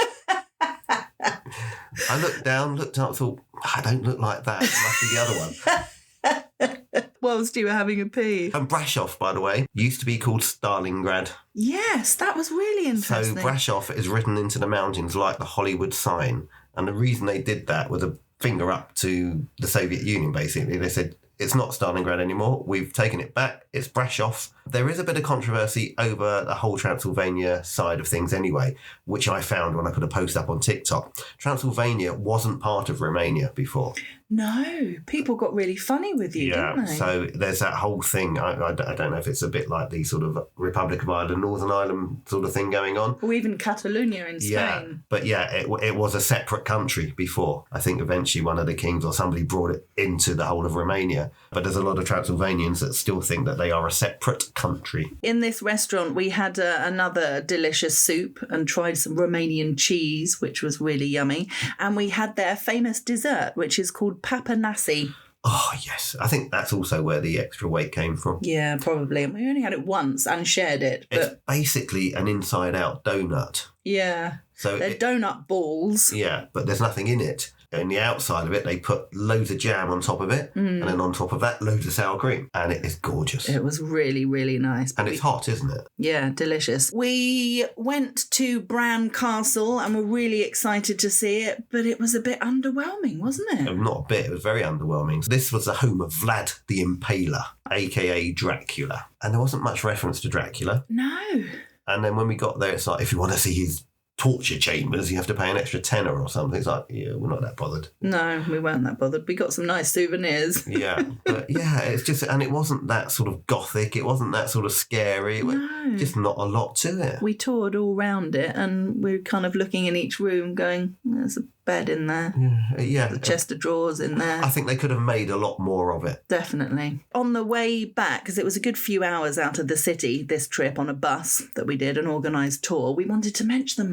[SPEAKER 2] I looked down, looked up, thought, I don't look like that. It must be the other one.
[SPEAKER 1] Whilst you were having a pee.
[SPEAKER 2] And Brasov, by the way, used to be called Stalingrad.
[SPEAKER 1] Yes, that was really interesting.
[SPEAKER 2] So Brasov is written into the mountains like the Hollywood sign. And the reason they did that was a finger up to the Soviet Union, basically. They said, it's not Stalingrad anymore. We've taken it back. It's Brasov. There is a bit of controversy over the whole Transylvania side of things anyway, which I found when I put a post up on TikTok. Transylvania wasn't part of Romania before.
[SPEAKER 1] No, people got really funny with you, didn't they?
[SPEAKER 2] So there's that whole thing. I don't know if it's a bit like the sort of Republic of Ireland, Northern Ireland sort of thing going on.
[SPEAKER 1] Or even Catalonia in Spain.
[SPEAKER 2] Yeah, but it was a separate country before. I think eventually one of the kings or somebody brought it into the whole of Romania. But there's a lot of Transylvanians that still think that they are a separate country.
[SPEAKER 1] In this restaurant, we had another delicious soup and tried some Romanian cheese, which was really yummy. And we had their famous dessert, which is called Papa Nasi.
[SPEAKER 2] Oh, yes. I think that's also where the extra weight came from.
[SPEAKER 1] Yeah, probably. We only had it once and shared it. But
[SPEAKER 2] it's basically an inside-out donut.
[SPEAKER 1] Yeah.
[SPEAKER 2] So
[SPEAKER 1] they're donut balls.
[SPEAKER 2] Yeah, but there's nothing in it. In the outside of it, they put loads of jam on top of it, and then on top of that, loads of sour cream. And it is gorgeous.
[SPEAKER 1] It was really, really nice.
[SPEAKER 2] And it's hot, isn't it?
[SPEAKER 1] Yeah, delicious. We went to Bran Castle and were really excited to see it, but it was a bit underwhelming, wasn't it?
[SPEAKER 2] Not a bit. It was very underwhelming. This was the home of Vlad the Impaler, a.k.a. Dracula. And there wasn't much reference to Dracula.
[SPEAKER 1] No.
[SPEAKER 2] And then when we got there, it's like, if you want to see his torture chambers, you have to pay an extra tenner or something. It's like, yeah, we're not that bothered.
[SPEAKER 1] No, we weren't that bothered. We got some nice souvenirs.
[SPEAKER 2] Yeah, but yeah, it's just, and it wasn't that sort of gothic. It wasn't that sort of scary.
[SPEAKER 1] No.
[SPEAKER 2] Just not a lot to it.
[SPEAKER 1] We toured all round it and we were kind of looking in each room going, there's a bed in there.
[SPEAKER 2] Yeah.
[SPEAKER 1] The chest of drawers in there.
[SPEAKER 2] I think they could have made a lot more of it.
[SPEAKER 1] Definitely. On the way back, because it was a good few hours out of the city, this trip on a bus that we did, an organised tour, we wanted to mention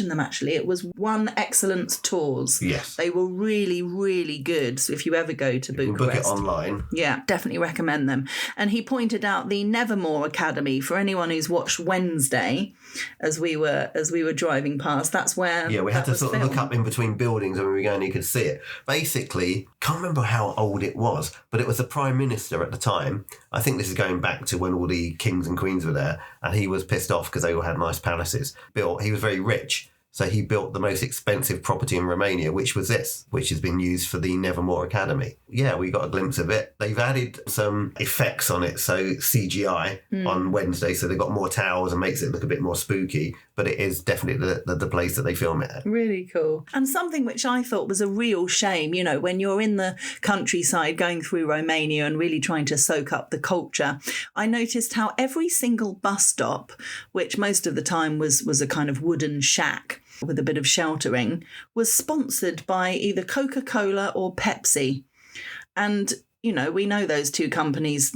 [SPEAKER 1] them actually. It was One Excellence Tours.
[SPEAKER 2] Yes.
[SPEAKER 1] They were really, really good. So if you ever go to Bucharest.
[SPEAKER 2] Book it online.
[SPEAKER 1] Yeah, definitely recommend them. And he pointed out the Nevermore Academy for anyone who's watched Wednesday as we were driving past. That's where.
[SPEAKER 2] Yeah, we had to sort of look up in between buildings and we were going, you could see it. Basically, can't remember how old it was, but it was the Prime Minister at the time. I think this is going back to when all the kings and queens were there, and he was pissed off because they all had nice palaces. He was very rich. So he built the most expensive property in Romania, which was this, which has been used for the Nevermore Academy. Yeah, we got a glimpse of it. They've added some effects on it, so CGI on Wednesday, so they've got more towers and makes it look a bit more spooky, but it is definitely the place that they film it at.
[SPEAKER 1] Really cool. And something which I thought was a real shame, you know, when you're in the countryside going through Romania and really trying to soak up the culture, I noticed how every single bus stop, which most of the time was a kind of wooden shack with a bit of sheltering, was sponsored by either Coca-Cola or Pepsi. And, you know, we know those two companies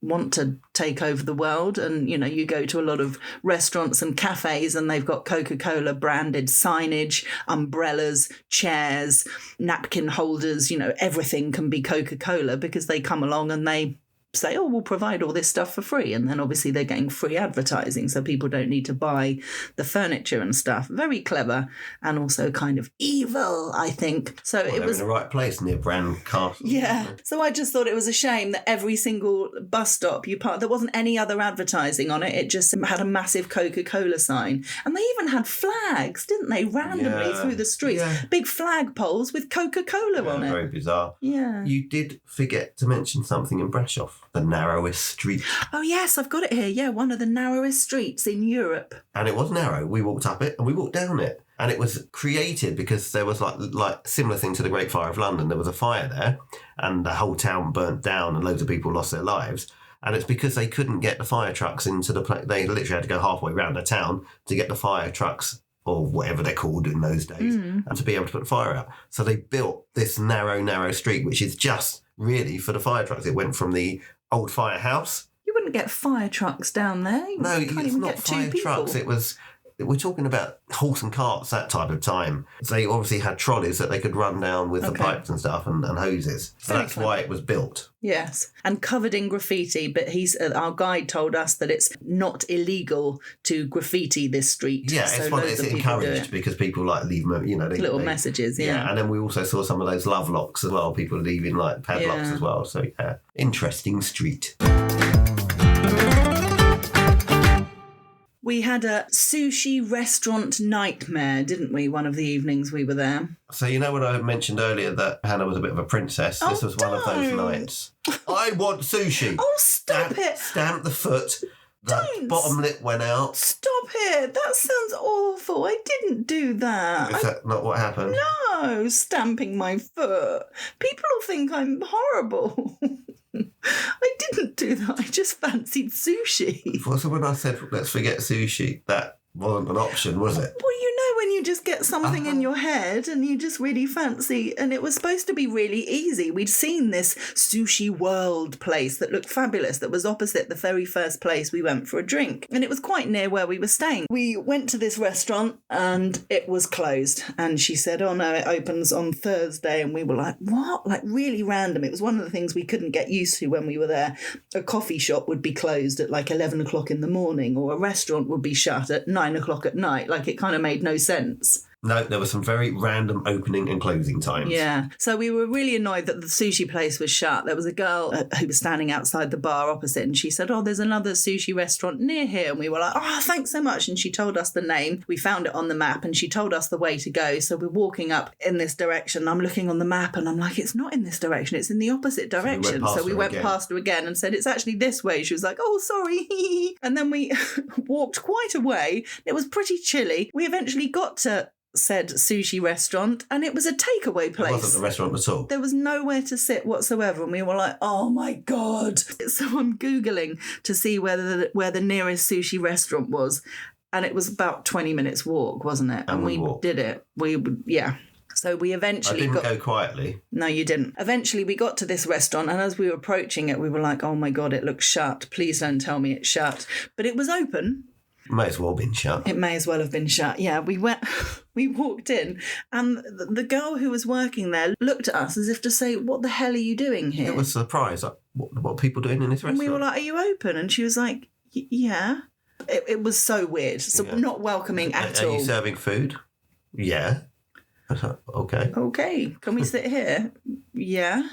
[SPEAKER 1] want to take over the world, and, you know, you go to a lot of restaurants and cafes and they've got Coca-Cola branded signage, umbrellas, chairs, napkin holders, you know, everything can be Coca-Cola because they come along and they say, oh, we'll provide all this stuff for free. And then obviously they're getting free advertising, so people don't need to buy the furniture and stuff. Very clever and also kind of evil, I think. So it was
[SPEAKER 2] in the right place near Bran Castle.
[SPEAKER 1] Yeah. So I just thought it was a shame that every single bus stop there wasn't any other advertising on it. It just had a massive Coca-Cola sign. And they even had flags, didn't they, randomly through the streets. Yeah. Big flag poles with Coca-Cola on it.
[SPEAKER 2] Very bizarre.
[SPEAKER 1] Yeah.
[SPEAKER 2] You did forget to mention something in Brasov. The narrowest street.
[SPEAKER 1] Oh, yes, I've got it here. Yeah, one of the narrowest streets in Europe.
[SPEAKER 2] And it was narrow. We walked up it and we walked down it. And it was created because there was like similar thing to the Great Fire of London. There was a fire there and the whole town burnt down and loads of people lost their lives. And it's because they couldn't get the fire trucks into the place. They literally had to go halfway around the town to get the fire trucks, or whatever they're called in those days, and to be able to put the fire out. So they built this narrow street, which is just really for the fire trucks. It went from the old firehouse.
[SPEAKER 1] You wouldn't get fire trucks down there.
[SPEAKER 2] No, it's not fire trucks. It was We're talking about horse and carts, that type of time. They obviously had trolleys that they could run down with the pipes and stuff and hoses. So that's why it was built.
[SPEAKER 1] Yes, and covered in graffiti, but our guide told us that it's not illegal to graffiti this street.
[SPEAKER 2] Yeah,
[SPEAKER 1] so
[SPEAKER 2] it's encouraged because people leave
[SPEAKER 1] little messages, yeah.
[SPEAKER 2] And then we also saw some of those love locks as well, people leaving padlocks as well. So yeah, interesting street.
[SPEAKER 1] We had a sushi restaurant nightmare, didn't we, one of the evenings we were there?
[SPEAKER 2] So you know when I mentioned earlier that Hannah was a bit of a princess? This was one of those nights. I want sushi.
[SPEAKER 1] Oh, stop it.
[SPEAKER 2] Stamp the foot. The bottom lip went out.
[SPEAKER 1] Stop it. That sounds awful. I didn't do that.
[SPEAKER 2] Is that not what happened?
[SPEAKER 1] No, stamping my foot. People will think I'm horrible. I didn't do that. I just fancied sushi.
[SPEAKER 2] So when I said, let's forget sushi, that wasn't an option, was it?
[SPEAKER 1] Well, when you just get something in your head and you just really fancy, and it was supposed to be really easy. We'd seen this Sushi World place that looked fabulous, that was opposite the very first place we went for a drink. And it was quite near where we were staying. We went to this restaurant and it was closed. And she said, oh no, it opens on Thursday. And we were like, what? Really random. It was one of the things we couldn't get used to when we were there. A coffee shop would be closed at 11 o'clock in the morning, or a restaurant would be shut at 9 o'clock at night. It kind of made no sense.
[SPEAKER 2] No, there were some very random opening and closing times.
[SPEAKER 1] Yeah. So we were really annoyed that the sushi place was shut. There was a girl who was standing outside the bar opposite, and she said, oh, there's another sushi restaurant near here. And we were like, oh, thanks so much. And she told us the name. We found it on the map, and she told us the way to go. So we're walking up in this direction. I'm looking on the map, and I'm like, it's not in this direction. It's in the opposite direction. So we went past her again and said, it's actually this way. She was like, oh, sorry. And then we walked quite a way. It was pretty chilly. We eventually got to said sushi restaurant, and it was a takeaway place.
[SPEAKER 2] It wasn't a restaurant at all.
[SPEAKER 1] There was nowhere to sit whatsoever, and we were like, oh my God. So I'm Googling to see where the nearest sushi restaurant was, and it was about 20 minutes walk, wasn't it?
[SPEAKER 2] And we walked.
[SPEAKER 1] Did it. So we eventually
[SPEAKER 2] go quietly.
[SPEAKER 1] No, you didn't. Eventually we got to this restaurant, and as we were approaching it, we were like, oh my God, it looks shut. Please don't tell me it's shut. But it was open.
[SPEAKER 2] May as well have been shut.
[SPEAKER 1] It may as well have been shut. Yeah, we walked in, and the girl who was working there looked at us as if to say, what the hell are you doing here?
[SPEAKER 2] It was a surprise. What are people doing in this restaurant?
[SPEAKER 1] And we were like, are you open? And she was like, yeah. It was so weird. So not welcoming at all.
[SPEAKER 2] Are you serving food? Yeah. Okay.
[SPEAKER 1] Okay. Can we sit here? Yeah.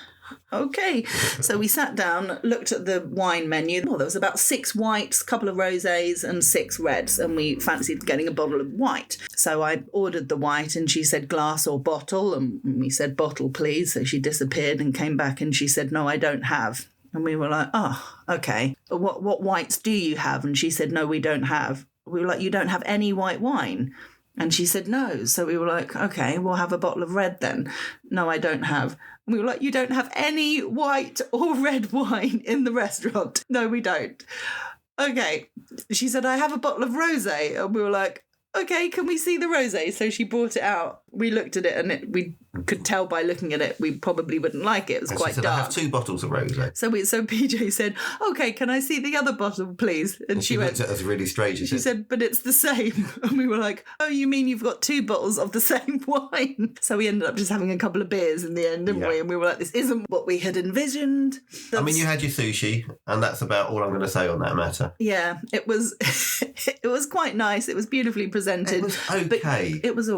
[SPEAKER 1] Okay. So we sat down, looked at the wine menu. Well, there was about 6 whites, a couple of rosés and 6 reds, and we fancied getting a bottle of white. So I ordered the white, and she said glass or bottle, and we said bottle, please. So she disappeared and came back, and she said, no, I don't have. And we were like, oh, okay. What whites do you have? And she said, no, we don't have. We were like, you don't have any white wine? And she said no. So we were like, okay, we'll have a bottle of red then. No, I don't have. And we were like, you don't have any white or red wine in the restaurant? No, we don't. Okay. She said, I have a bottle of rosé. And we were like, okay, can we see the rosé? So she brought it out. We looked at it, and we could tell by looking at it we probably wouldn't like it. It was quite dark.
[SPEAKER 2] I have 2 bottles of rosé.
[SPEAKER 1] So PJ said, okay, can I see the other bottle, please? And
[SPEAKER 2] she looked at us really strange.
[SPEAKER 1] She said, but it's the same. And we were like, oh, you mean you've got 2 bottles of the same wine? So we ended up just having a couple of beers in the end, didn't we? And we were like, this isn't what we had envisioned.
[SPEAKER 2] I mean, you had your sushi, and that's about all I'm going to say on that matter.
[SPEAKER 1] Yeah, it was it was quite nice. It was beautifully presented.
[SPEAKER 2] It was okay.
[SPEAKER 1] It was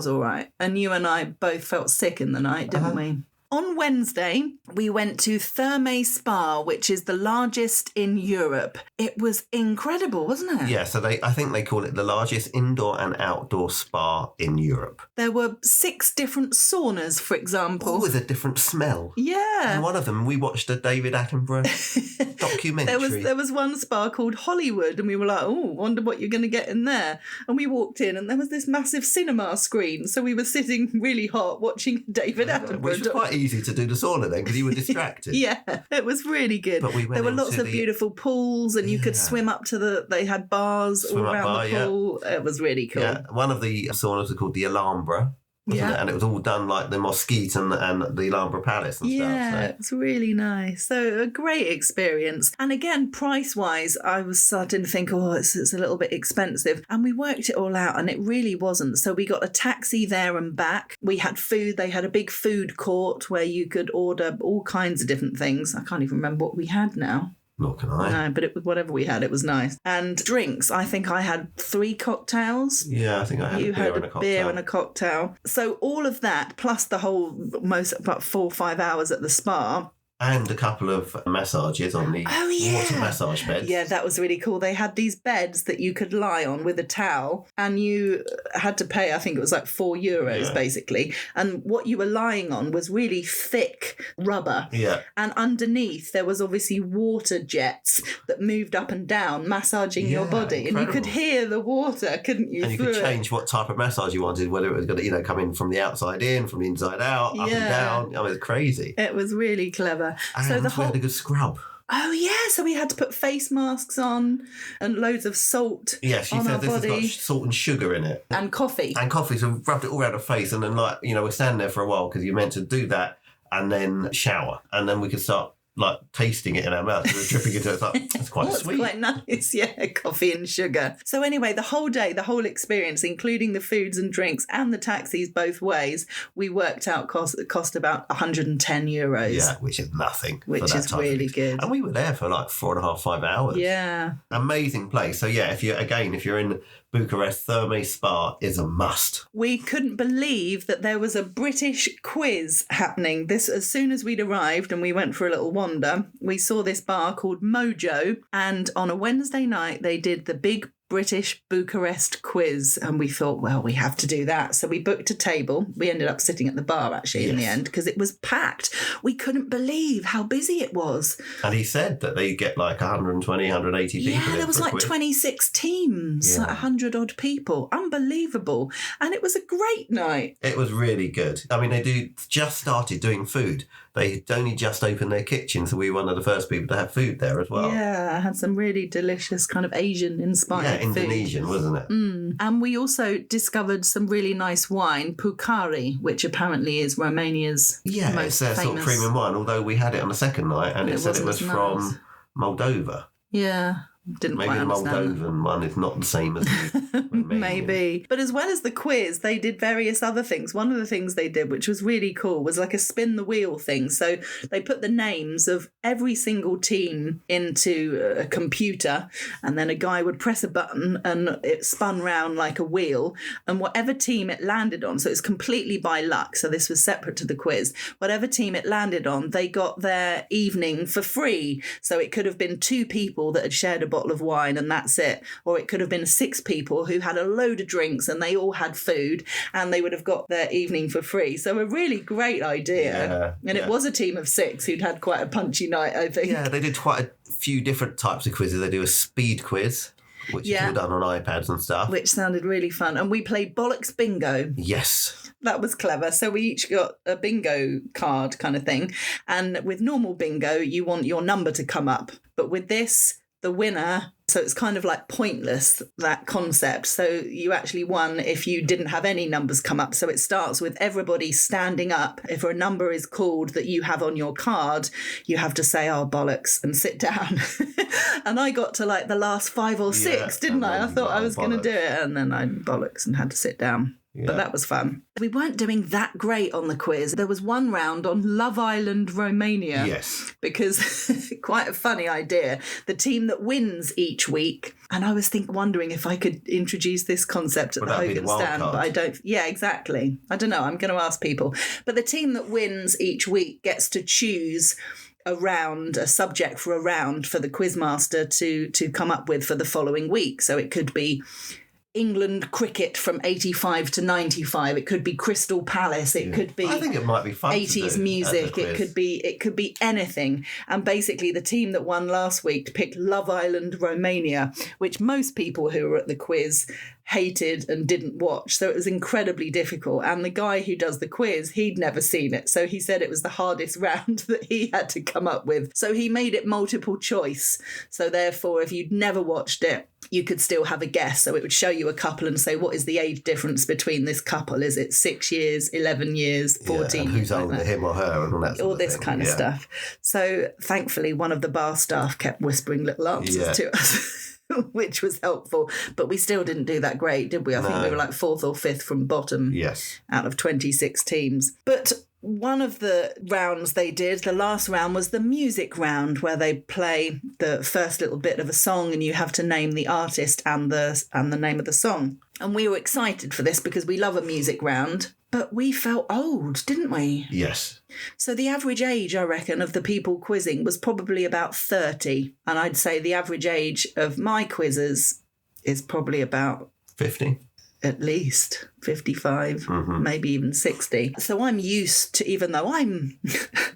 [SPEAKER 1] all right. And you and I both felt sick in the night, didn't we? On Wednesday, we went to Therme Spa, which is the largest in Europe. It was incredible, wasn't it?
[SPEAKER 2] Yeah, so I think they call it the largest indoor and outdoor spa in Europe.
[SPEAKER 1] There were 6 different saunas, for example.
[SPEAKER 2] All with a different smell.
[SPEAKER 1] Yeah.
[SPEAKER 2] And one of them, we watched a David Attenborough documentary.
[SPEAKER 1] There was one spa called Hollywood, and we were like, oh, wonder what you're going to get in there. And we walked in, and there was this massive cinema screen. So we were sitting really hot watching David Attenborough.
[SPEAKER 2] Which was quite easy to do the sauna then, because you were distracted.
[SPEAKER 1] Yeah, it was really good.
[SPEAKER 2] But there
[SPEAKER 1] were lots of beautiful pools, and you could swim up to they had bars all around the pool. Yeah. It was really cool.
[SPEAKER 2] Yeah, one of the saunas was called the Alhambra, wasn't it? And it was all done like the Mosquite and the Alhambra Palace and stuff.
[SPEAKER 1] Yeah, it's really nice. So a great experience. And again, price-wise, I was starting to think, it's a little bit expensive. And we worked it all out and it really wasn't. So we got a taxi there and back. We had food. They had a big food court where you could order all kinds of different things. I can't even remember what we had now.
[SPEAKER 2] Nor can I.
[SPEAKER 1] No, but it was whatever we had, it was nice. And drinks, I think I had 3 cocktails.
[SPEAKER 2] Yeah, I think I had
[SPEAKER 1] You
[SPEAKER 2] a beer
[SPEAKER 1] had
[SPEAKER 2] and
[SPEAKER 1] a
[SPEAKER 2] a cocktail.
[SPEAKER 1] beer and a cocktail. So all of that, plus the whole, about 4 or 5 hours at the spa.
[SPEAKER 2] And a couple of massages on the water massage beds.
[SPEAKER 1] Yeah, that was really cool. They had these beds that you could lie on with a towel and you had to pay, I think it was like €4 basically. And what you were lying on was really thick rubber.
[SPEAKER 2] Yeah.
[SPEAKER 1] And underneath there was obviously water jets that moved up and down, massaging your body.
[SPEAKER 2] Incredible.
[SPEAKER 1] And you could hear the water, couldn't you?
[SPEAKER 2] And you could change what type of massage you wanted, whether it was going to, come in from the outside in, from the inside out, up and down. I mean, it's crazy.
[SPEAKER 1] It was really clever.
[SPEAKER 2] And
[SPEAKER 1] so
[SPEAKER 2] we had a good scrub.
[SPEAKER 1] Oh, yeah. So we had to put face masks on and loads of salt
[SPEAKER 2] she
[SPEAKER 1] on
[SPEAKER 2] said
[SPEAKER 1] our
[SPEAKER 2] this
[SPEAKER 1] body.
[SPEAKER 2] has got salt and sugar in it.
[SPEAKER 1] And coffee.
[SPEAKER 2] So we rubbed it all around our face and then, we're standing there for a while because you're meant to do that and then shower. And then we could start, tasting it in our mouth. We were dripping into it. It's quite sweet.
[SPEAKER 1] Quite nice, coffee and sugar. So anyway, the whole day, the whole experience, including the foods and drinks and the taxis both ways, we worked out cost about €110.
[SPEAKER 2] Yeah, which is nothing.
[SPEAKER 1] Which is really good.
[SPEAKER 2] And we were there for 4.5, 5 hours.
[SPEAKER 1] Yeah.
[SPEAKER 2] Amazing place. So if you're in Bucharest, Therme Spa is a must.
[SPEAKER 1] We couldn't believe that there was a British quiz happening. This, as soon as we'd arrived and we went for a little wander, we saw this bar called Mojo, and on a Wednesday night they did the big British Bucharest quiz, and we thought, well, we have to do that. So we booked a table. We ended up sitting at the bar actually in the end because it was packed. We couldn't believe how busy it was.
[SPEAKER 2] And he said that they get 120, 180 people.
[SPEAKER 1] Yeah, there was 26 teams, 100 odd people. Unbelievable. And it was a great night.
[SPEAKER 2] It was really good. I mean, they just started doing food. They only just opened their kitchen, so we were one of the first people to have food there as well.
[SPEAKER 1] Yeah, I had some really delicious kind of Asian-inspired food.
[SPEAKER 2] Indonesian, wasn't it?
[SPEAKER 1] And we also discovered some really nice wine, Pukari, which apparently is Romania's most
[SPEAKER 2] it's their
[SPEAKER 1] famous.
[SPEAKER 2] sort of premium wine, although we had it on the second night and it said it was
[SPEAKER 1] wasn't
[SPEAKER 2] from
[SPEAKER 1] nice.
[SPEAKER 2] Moldova.
[SPEAKER 1] Yeah. Didn't
[SPEAKER 2] Maybe
[SPEAKER 1] quite
[SPEAKER 2] the
[SPEAKER 1] understand
[SPEAKER 2] Moldovan one is not the same as the Romanian.
[SPEAKER 1] Maybe. But as well as the quiz, they did various other things. One of the things they did, which was really cool, was like a spin the wheel thing. So they put the names of every single team into a computer, and then a guy would press a button and it spun round like a wheel, and whatever team it landed on, so it's completely by luck, so this was separate to the quiz, whatever team it landed on, they got their evening for free. So it could have been 2 people that had shared a bottle of wine and that's it, or it could have been 6 people who had a load of drinks and they all had food and they would have got their evening for free. So a really great idea. It was a team of 6 who'd had quite a punchy night, I think.
[SPEAKER 2] Yeah, they did quite a few different types of quizzes. They do a speed quiz, which is all done on iPads and stuff.
[SPEAKER 1] Which sounded really fun. And we played bollocks bingo.
[SPEAKER 2] Yes.
[SPEAKER 1] That was clever. So we each got a bingo card kind of thing. And with normal bingo, you want your number to come up. But with this, the winner, so it's kind of like pointless, that concept. So you actually won if you didn't have any numbers come up. So it starts with everybody standing up. If a number is called that you have on your card, you have to say, oh, bollocks, and sit down. And I got to the last 5 or 6, didn't I? I thought I was going to do it. And then I bollocks and had to sit down. Yeah. But that was fun. We weren't doing that great on the quiz. There was one round on Love Island Romania.
[SPEAKER 2] Yes.
[SPEAKER 1] Because quite a funny idea. The team that wins each week. And I was wondering if I could introduce this concept at the Hogan stand. But I don't. Yeah, exactly. I don't know. I'm going to ask people. But the team that wins each week gets to choose a subject for a round for the quizmaster to come up with for the following week. So it could be England cricket from 85 to 95. It could be Crystal Palace. It could be,
[SPEAKER 2] I think it might be fun
[SPEAKER 1] 80s music. It could be anything. And basically the team that won last week picked Love Island Romania, which most people who were at the quiz hated and didn't watch. So it was incredibly difficult. And the guy who does the quiz, he'd never seen it. So he said it was the hardest round that he had to come up with. So he made it multiple choice. So therefore, if you'd never watched it, you could still have a guess. So it would show you a couple and say, what is the age difference between this couple? Is it 6 years, 11 years, 14?
[SPEAKER 2] And who's older, him or her, and all that sort
[SPEAKER 1] all
[SPEAKER 2] of
[SPEAKER 1] this
[SPEAKER 2] thing.
[SPEAKER 1] kind of stuff. So thankfully, one of the bar staff kept whispering little answers to us, which was helpful. But we still didn't do that great, did we? I think we were like 4th or 5th from bottom out of 26 teams. But one of the rounds they did, the last round, was the music round, where they play the first little bit of a song and you have to name the artist and the name of the song. And we were excited for this because we love a music round, but we felt old, didn't we?
[SPEAKER 2] Yes.
[SPEAKER 1] So the average age, I reckon, of the people quizzing was probably about 30. And I'd say the average age of my quizzers is probably about
[SPEAKER 2] 50.
[SPEAKER 1] At least 55, maybe even 60. So I'm used to, even though I'm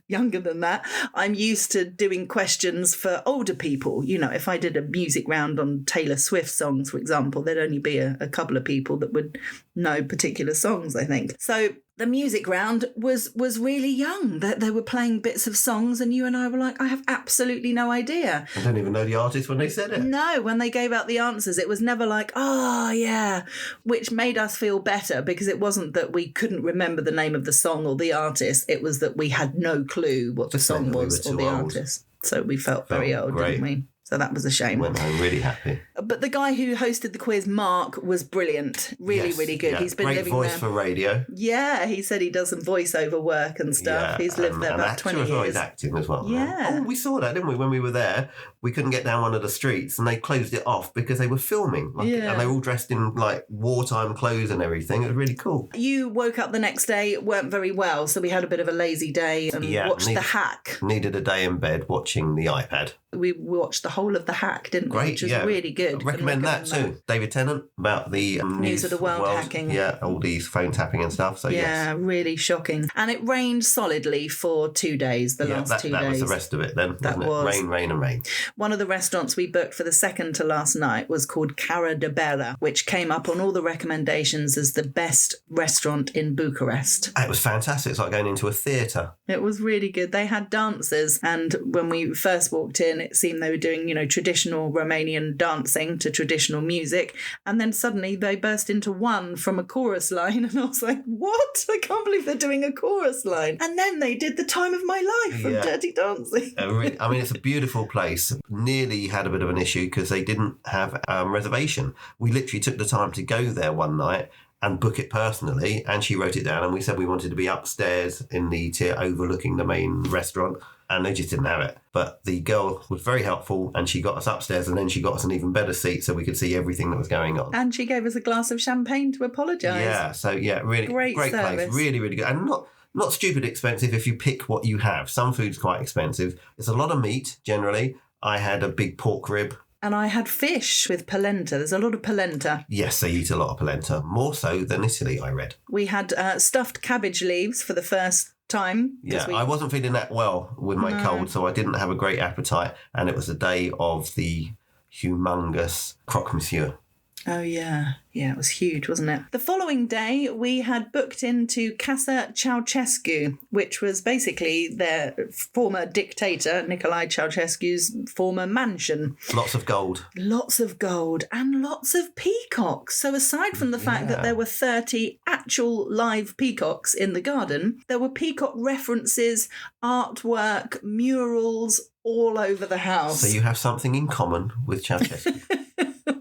[SPEAKER 1] younger than that, I'm used to doing questions for older people. You know, if I did a music round on Taylor Swift songs, for example, there'd only be a couple of people that would know particular songs, I think. So the music round was really young. They were playing bits of songs and you and I were like, I have absolutely no idea.
[SPEAKER 2] I don't even know the artist when they said it.
[SPEAKER 1] No, when they gave out the answers, it was never like, oh, yeah, which made us feel better because it wasn't that we couldn't remember the name of the song or the artist. It was that we had no clue what the song was or the artist. So we felt very old, didn't we? So that was a shame.
[SPEAKER 2] Went home really happy.
[SPEAKER 1] But the guy who hosted the quiz, Mark, was brilliant. Really good. He's been
[SPEAKER 2] great
[SPEAKER 1] living
[SPEAKER 2] voice
[SPEAKER 1] there.
[SPEAKER 2] for radio.
[SPEAKER 1] Yeah, he said he does some voiceover work and stuff. He's lived there about 20 years.
[SPEAKER 2] As well. He's acting as well.
[SPEAKER 1] Yeah.
[SPEAKER 2] Oh, we saw that, didn't we? When we were there, we couldn't get down one of the streets and they closed it off because they were filming. And they were all dressed in like wartime clothes and everything. It was really cool.
[SPEAKER 1] You woke up the next day, weren't very well, so we had a bit of a lazy day and watched The Hack.
[SPEAKER 2] Needed a day in bed watching the iPad.
[SPEAKER 1] We watched the whole of The Hack, didn't we? Which was really good.
[SPEAKER 2] I recommend that too. David Tennant about the
[SPEAKER 1] news of the world hacking.
[SPEAKER 2] Yeah, all these phone tapping and stuff. So
[SPEAKER 1] really shocking. And it rained solidly for 2 days, the last 2 days.
[SPEAKER 2] That was the rest of it then, wasn't it? Rain, rain and rain.
[SPEAKER 1] One of the restaurants we booked for the second to last night was called Cara de Bella, which came up on all the recommendations as the best restaurant in Bucharest.
[SPEAKER 2] It was fantastic. It's like going into a theatre.
[SPEAKER 1] It was really good. They had dancers, and when we first walked in, it seemed they were doing, traditional Romanian dancing to traditional music, and then suddenly they burst into one from a chorus line, and I was like, what? I can't believe they're doing a chorus line. And then they did The Time of My Life from Dirty Dancing.
[SPEAKER 2] I mean, it's a beautiful place. Nearly had a bit of an issue because they didn't have reservation. We literally took the time to go there one night and book it personally, and she wrote it down, and we said we wanted to be upstairs in the tier overlooking the main restaurant, and they just didn't have it. But the girl was very helpful, and she got us upstairs, and then she got us an even better seat so we could see everything that was going on.
[SPEAKER 1] And she gave us a glass of champagne to apologise.
[SPEAKER 2] Yeah, so really great place, really good, and not stupid expensive if you pick what you have. Some food's quite expensive. It's a lot of meat generally. I had a big pork rib.
[SPEAKER 1] And I had fish with polenta. There's a lot of polenta.
[SPEAKER 2] Yes, they eat a lot of polenta. More so than Italy, I read.
[SPEAKER 1] We had stuffed cabbage leaves for the first time.
[SPEAKER 2] Yeah, I wasn't feeling that well with my cold, so I didn't have a great appetite. And it was the day of the humongous croque monsieur.
[SPEAKER 1] Oh, yeah. Yeah, it was huge, wasn't it? The following day, we had booked into Casa Ceausescu, which was basically their former dictator, Nicolae Ceausescu's former mansion.
[SPEAKER 2] Lots of gold.
[SPEAKER 1] Lots of gold and lots of peacocks. So aside from the fact that there were 30 actual live peacocks in the garden, there were peacock references, artwork, murals all over the house.
[SPEAKER 2] So you have something in common with Ceausescu.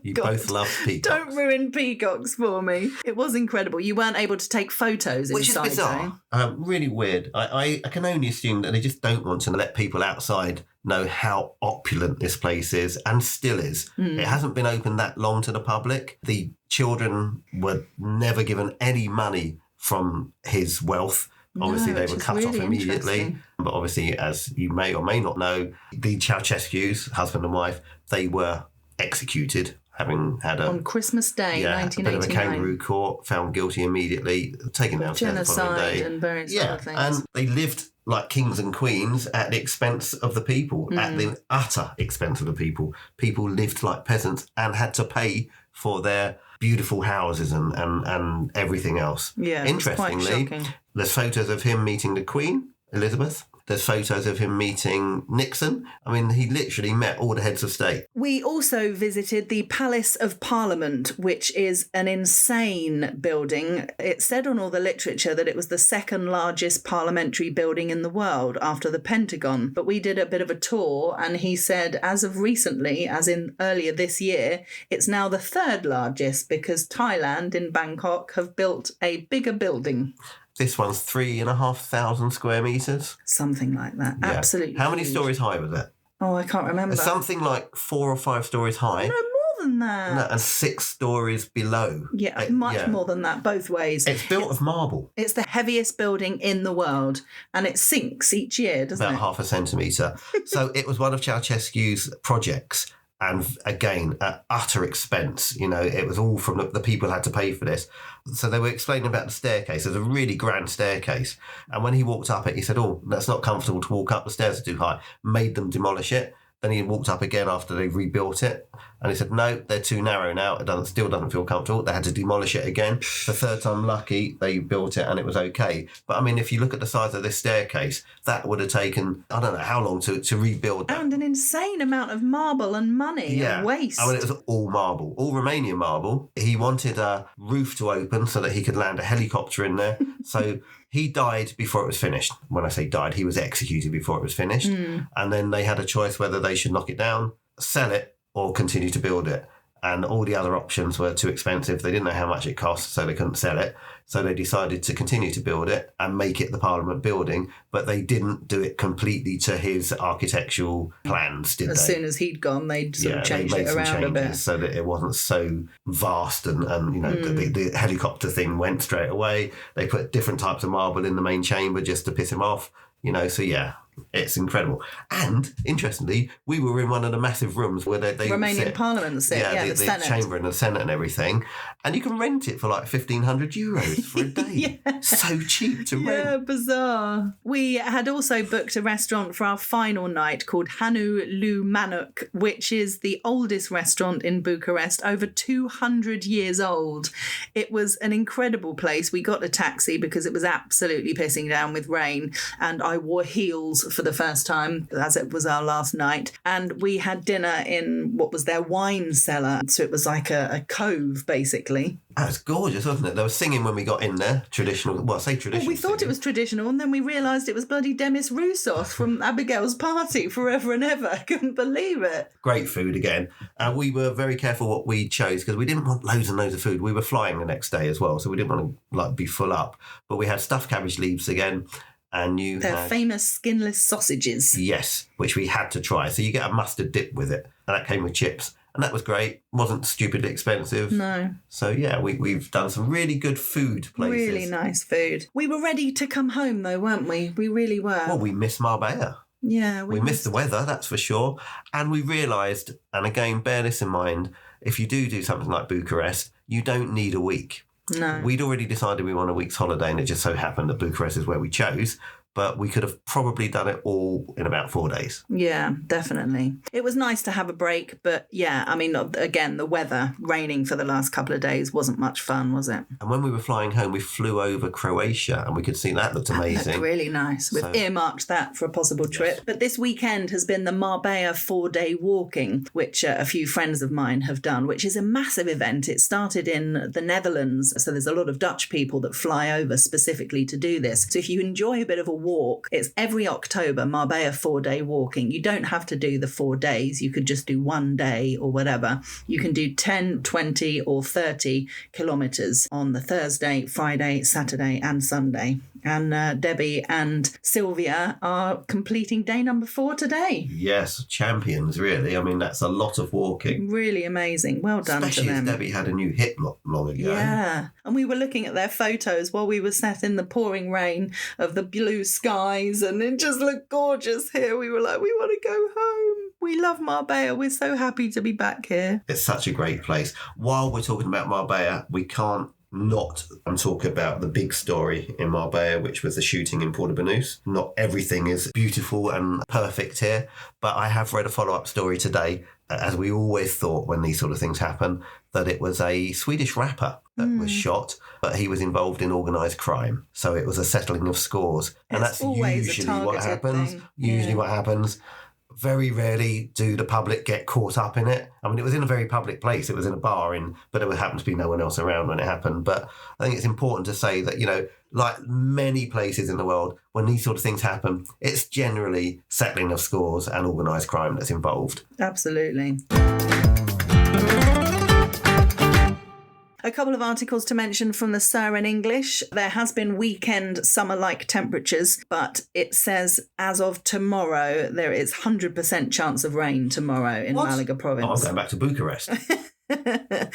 [SPEAKER 2] You both love peacocks.
[SPEAKER 1] Don't ruin peacocks for me. It was incredible. You weren't able to take photos
[SPEAKER 2] Which
[SPEAKER 1] inside,
[SPEAKER 2] is bizarre. Really weird. I can only assume that they just don't want to let people outside know how opulent this place is and still is. It hasn't been open that long to the public. The children were never given any money from his wealth. Obviously, they were cut off immediately. But obviously, as you may or may not know, the Ceausescu's, husband and wife, they were executed, having had
[SPEAKER 1] on Christmas Day, 1989.
[SPEAKER 2] A bit of a kangaroo court, found guilty immediately, taken downstairs the following day.
[SPEAKER 1] Genocide and various other things.
[SPEAKER 2] And they lived like kings and queens at the expense of the people, at the utter expense of the people. People lived like peasants and had to pay for their beautiful houses and everything else.
[SPEAKER 1] Yeah,
[SPEAKER 2] interestingly,
[SPEAKER 1] it's quite shocking.
[SPEAKER 2] There's photos of him meeting the Queen, Elizabeth. There's photos of him meeting Nixon. I mean, he literally met all the heads of state.
[SPEAKER 1] We also visited the Palace of Parliament, which is an insane building. It said on all the literature that it was the second largest parliamentary building in the world after the Pentagon. But we did a bit of a tour and he said, as of recently, as in earlier this year, it's now the third largest because Thailand in Bangkok have built a bigger building.
[SPEAKER 2] This one's 3,500 square metres.
[SPEAKER 1] Something like that. Yeah. Absolutely.
[SPEAKER 2] How many
[SPEAKER 1] huge.
[SPEAKER 2] stories high was it?
[SPEAKER 1] Oh, I can't remember.
[SPEAKER 2] Something like 4 or 5 stories high.
[SPEAKER 1] No, more than that.
[SPEAKER 2] No, and 6 stories below.
[SPEAKER 1] Yeah, much more than that, both ways.
[SPEAKER 2] It's built of marble.
[SPEAKER 1] It's the heaviest building in the world, and it sinks each year, doesn't it?
[SPEAKER 2] About half a centimetre. So it was one of Ceausescu's projects. And again, at utter expense, it was all from the people who had to pay for this. So they were explaining about the staircase. There's a really grand staircase. And when he walked up it, he said, oh, that's not comfortable to walk up. The stairs are too high. Made them demolish it. Then he walked up again after they rebuilt it. And he said, no, they're too narrow now. It still doesn't feel comfortable. They had to demolish it again. The third time lucky, they built it and it was okay. But I mean, if you look at the size of this staircase, that would have taken, I don't know how long to rebuild that.
[SPEAKER 1] And an insane amount of marble and money and waste.
[SPEAKER 2] I mean, it was all marble, all Romanian marble. He wanted a roof to open so that he could land a helicopter in there. So he died before it was finished. When I say died, he was executed before it was finished. And then they had a choice whether they should knock it down, sell it, or continue to build it. And all the other options were too expensive. They didn't know how much it cost, so they couldn't sell it. So they decided to continue to build it and make it the Parliament building, but they didn't do it completely to his architectural plans, did they?
[SPEAKER 1] As soon as he'd gone, they'd sort of changed
[SPEAKER 2] they made
[SPEAKER 1] it around a bit.
[SPEAKER 2] so that it wasn't so vast and the helicopter thing went straight away. They put different types of marble in the main chamber just to piss him off, so yeah. It's incredible. And, interestingly, we were in one of the massive rooms where they
[SPEAKER 1] Romanian Parliament sit, the Senate.
[SPEAKER 2] chamber and the Senate and everything. And you can rent it for like €1,500 for a day. So cheap to rent.
[SPEAKER 1] Yeah, bizarre. We had also booked a restaurant for our final night called Hanu Lu Manuk, which is the oldest restaurant in Bucharest, over 200 years old. It was an incredible place. We got a taxi because it was absolutely pissing down with rain, and I wore heels for the first time, as it was our last night. And we had dinner in what was their wine cellar. So it was like a cove, basically.
[SPEAKER 2] That was gorgeous, wasn't it? They were singing when we got in there. Traditional, well, I say traditional.
[SPEAKER 1] Well, we thought it was traditional, and then we realised it was bloody Demis Roussos from Abigail's Party, Forever and Ever. I couldn't believe it.
[SPEAKER 2] Great food again. And we were very careful what we chose because we didn't want loads and loads of food. We were flying the next day as well, so we didn't want to be full up. But we had stuffed cabbage leaves again. And
[SPEAKER 1] They're famous skinless sausages.
[SPEAKER 2] Yes, which we had to try. So you get a mustard dip with it. And that came with chips. And that was great. Wasn't stupidly expensive.
[SPEAKER 1] No.
[SPEAKER 2] So, yeah, we've done some really good food places.
[SPEAKER 1] Really nice food. We were ready to come home, though, weren't we? We really were.
[SPEAKER 2] Well, we missed Marbella.
[SPEAKER 1] Yeah.
[SPEAKER 2] We missed the weather, that's for sure. And we realised, and again, bear this in mind, if you do something like Bucharest, you don't need a week.
[SPEAKER 1] No.
[SPEAKER 2] We'd already decided we want a week's holiday, and it just so happened that Bucharest is where we chose. But we could have probably done it all in about 4 days.
[SPEAKER 1] Yeah, definitely. It was nice to have a break, but yeah, I mean, again, the weather, raining for the last couple of days, wasn't much fun, was it?
[SPEAKER 2] And when we were flying home, we flew over Croatia, and we could see that looked amazing.
[SPEAKER 1] That looked really nice. We've earmarked that for a possible trip. Yes. But this weekend has been the Marbella 4-day walking, which a few friends of mine have done, which is a massive event. It started in the Netherlands, so there's a lot of Dutch people that fly over specifically to do this. So if you enjoy a bit of a walk, it's every October, Marbella 4-day walking. You don't have to do the 4 days. You could just do 1 day or whatever. You can do 10, 20 or 30 kilometres on the Thursday, Friday, Saturday and Sunday. And Debbie and Sylvia are completing day number 4 today.
[SPEAKER 2] Yes, champions, really. I mean, that's a lot of walking.
[SPEAKER 1] Really amazing. Well done
[SPEAKER 2] Especially
[SPEAKER 1] to them.
[SPEAKER 2] Especially Debbie had a new hip not long ago.
[SPEAKER 1] Yeah. And we were looking at their photos while we were sat in the pouring rain of the blue skies, and it just looked gorgeous here. We were like, we want to go home. We love Marbella. We're so happy to be back here.
[SPEAKER 2] It's such a great place. While we're talking about Marbella, we can't I'm talking about the big story in Marbella, which was the shooting in Porto Banús. Not everything is beautiful and perfect here, but I have read a follow-up story today, as we always thought when these sort of things happen, that it was a Swedish rapper that was shot, but he was involved in organised crime. So it was a settling of scores. And that's usually what happens. What happens. Very rarely do the public get caught up in it. I mean, it was in a very public place. It was in a bar, but there happened to be no one else around when it happened. But I think it's important to say that, like many places in the world, when these sort of things happen, it's generally settling of scores and organised crime that's involved.
[SPEAKER 1] Absolutely. A couple of articles to mention from the Sur in English. There has been weekend summer-like temperatures, but it says as of tomorrow, there is 100% chance of rain tomorrow in Malaga province.
[SPEAKER 2] Oh, I'm going back to Bucharest.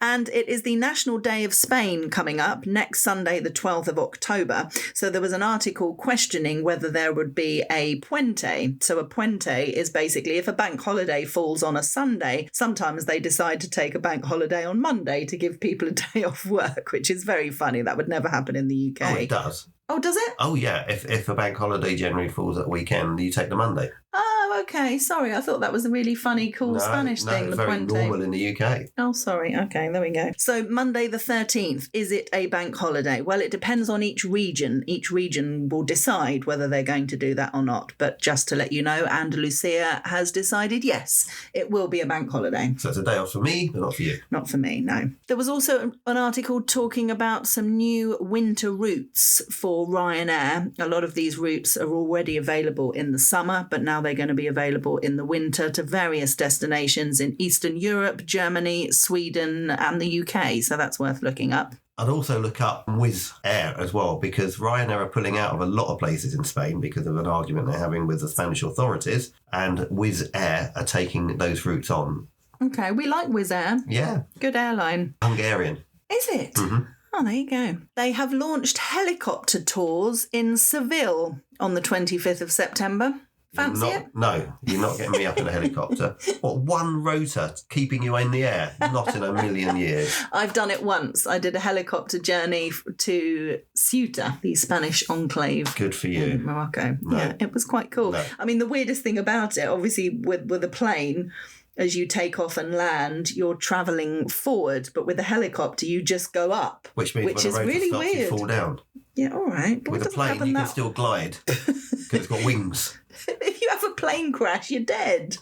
[SPEAKER 1] And it is the National Day of Spain coming up next Sunday, the 12th of October. So there was an article questioning whether there would be a puente. So a puente is basically if a bank holiday falls on a Sunday, sometimes they decide to take a bank holiday on Monday to give people a day off work, which is very funny. That would never happen in the UK.
[SPEAKER 2] Oh, it does.
[SPEAKER 1] Oh, does it?
[SPEAKER 2] Oh, yeah. If a bank holiday generally falls at a weekend, you take the Monday.
[SPEAKER 1] Oh, okay. Sorry, I thought that was a really funny, cool Spanish thing.
[SPEAKER 2] It's very normal in the UK.
[SPEAKER 1] Oh, sorry. Okay, there we go. So Monday the 13th, is it a bank holiday? Well, it depends on each region. Each region will decide whether they're going to do that or not. But just to let you know, Andalusia has decided, yes, it will be a bank holiday.
[SPEAKER 2] So it's a day off for me, but not for you.
[SPEAKER 1] Not for me, no. There was also an article talking about some new winter routes for Ryanair. A lot of these routes are already available in the summer, but now they're going to be available in the winter to various destinations in Eastern Europe, Germany, Sweden and the UK. So that's worth looking up.
[SPEAKER 2] I'd also look up Wizz Air as well, because Ryanair are pulling out of a lot of places in Spain because of an argument they're having with the Spanish authorities, and Wizz Air are taking those routes on.
[SPEAKER 1] Okay, we like Wizz Air.
[SPEAKER 2] Yeah.
[SPEAKER 1] Good airline.
[SPEAKER 2] Hungarian.
[SPEAKER 1] Is it?
[SPEAKER 2] Mm-hmm.
[SPEAKER 1] Oh, there you go. They have launched helicopter tours in Seville on the 25th of September. Fancy it?
[SPEAKER 2] No, you're not getting me up in a helicopter. What, one rotor keeping you in the air? Not in a million years.
[SPEAKER 1] I've done it once. I did a helicopter journey to Ceuta, the Spanish enclave.
[SPEAKER 2] Good for you.
[SPEAKER 1] In Morocco. No. Yeah, it was quite cool.
[SPEAKER 2] No.
[SPEAKER 1] I mean, the weirdest thing about it, obviously, with a plane, as you take off and land, you're travelling forward, but with a helicopter, you just go up.
[SPEAKER 2] Which means when the rotor
[SPEAKER 1] really
[SPEAKER 2] stops,
[SPEAKER 1] weird.
[SPEAKER 2] you fall down.
[SPEAKER 1] Yeah, all right. But
[SPEAKER 2] with a plane, you can still glide because it's got wings.
[SPEAKER 1] If you have a plane crash, you're dead.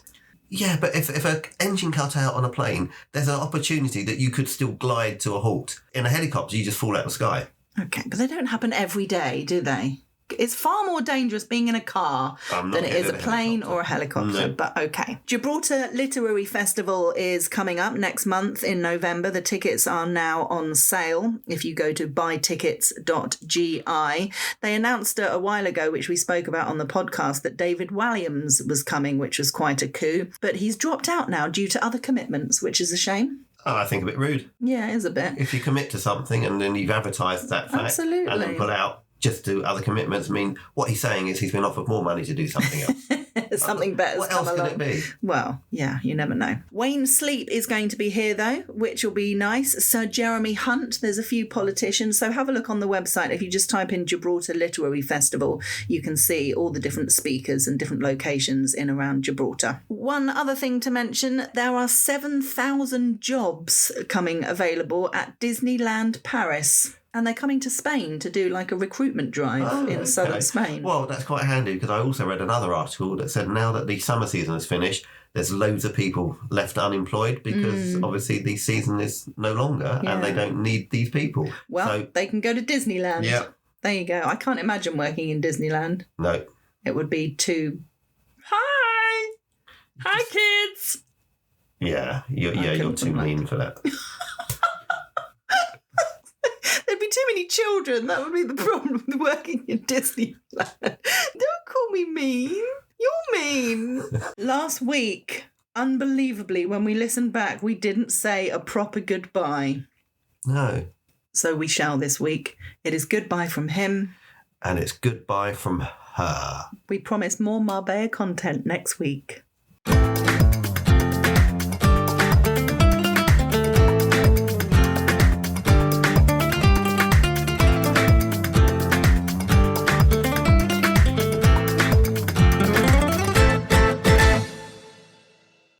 [SPEAKER 2] Yeah, but if an engine cut out on a plane, there's an opportunity that you could still glide to a halt. In a helicopter, you just fall out of the sky.
[SPEAKER 1] Okay, but they don't happen every day, do they? It's far more dangerous being in a car than it is a plane or a helicopter. No. But okay. Gibraltar Literary Festival is coming up next month in November. The tickets are now on sale if you go to buytickets.gi. They announced a while ago, which we spoke about on the podcast, that David Walliams was coming, which was quite a coup. But he's dropped out now due to other commitments, which is a shame.
[SPEAKER 2] Oh, I think a bit rude.
[SPEAKER 1] Yeah, it is a bit.
[SPEAKER 2] If you commit to something and then you've advertised that fact
[SPEAKER 1] Absolutely.
[SPEAKER 2] And then pull out just to other commitments, I mean, what he's saying is he's been offered more money to do something else.
[SPEAKER 1] Something better.
[SPEAKER 2] What else can it be?
[SPEAKER 1] Well, yeah, you never know. Wayne Sleep is going to be here, though, which will be nice. Sir Jeremy Hunt, there's a few politicians, so have a look on the website. If you just type in Gibraltar Literary Festival, you can see all the different speakers and different locations in around Gibraltar. One other thing to mention, there are 7,000 jobs coming available at Disneyland Paris. And they're coming to Spain to do like a recruitment drive in southern Spain.
[SPEAKER 2] Well, that's quite handy because I also read another article that said now that the summer season is finished, there's loads of people left unemployed because obviously the season is no longer and they don't need these people.
[SPEAKER 1] Well, so they can go to Disneyland.
[SPEAKER 2] Yeah.
[SPEAKER 1] There you go. I can't imagine working in Disneyland.
[SPEAKER 2] No.
[SPEAKER 1] It would be too... Hi! Hi, kids!
[SPEAKER 2] Yeah, you're too mean for that.
[SPEAKER 1] There'd be too many children. That would be the problem with working in Disneyland. Don't call me mean. You're mean. Last week, unbelievably, when we listened back, we didn't say a proper goodbye.
[SPEAKER 2] No.
[SPEAKER 1] So we shall this week. It is goodbye from him.
[SPEAKER 2] And it's goodbye from her.
[SPEAKER 1] We promise more Marbella content next week.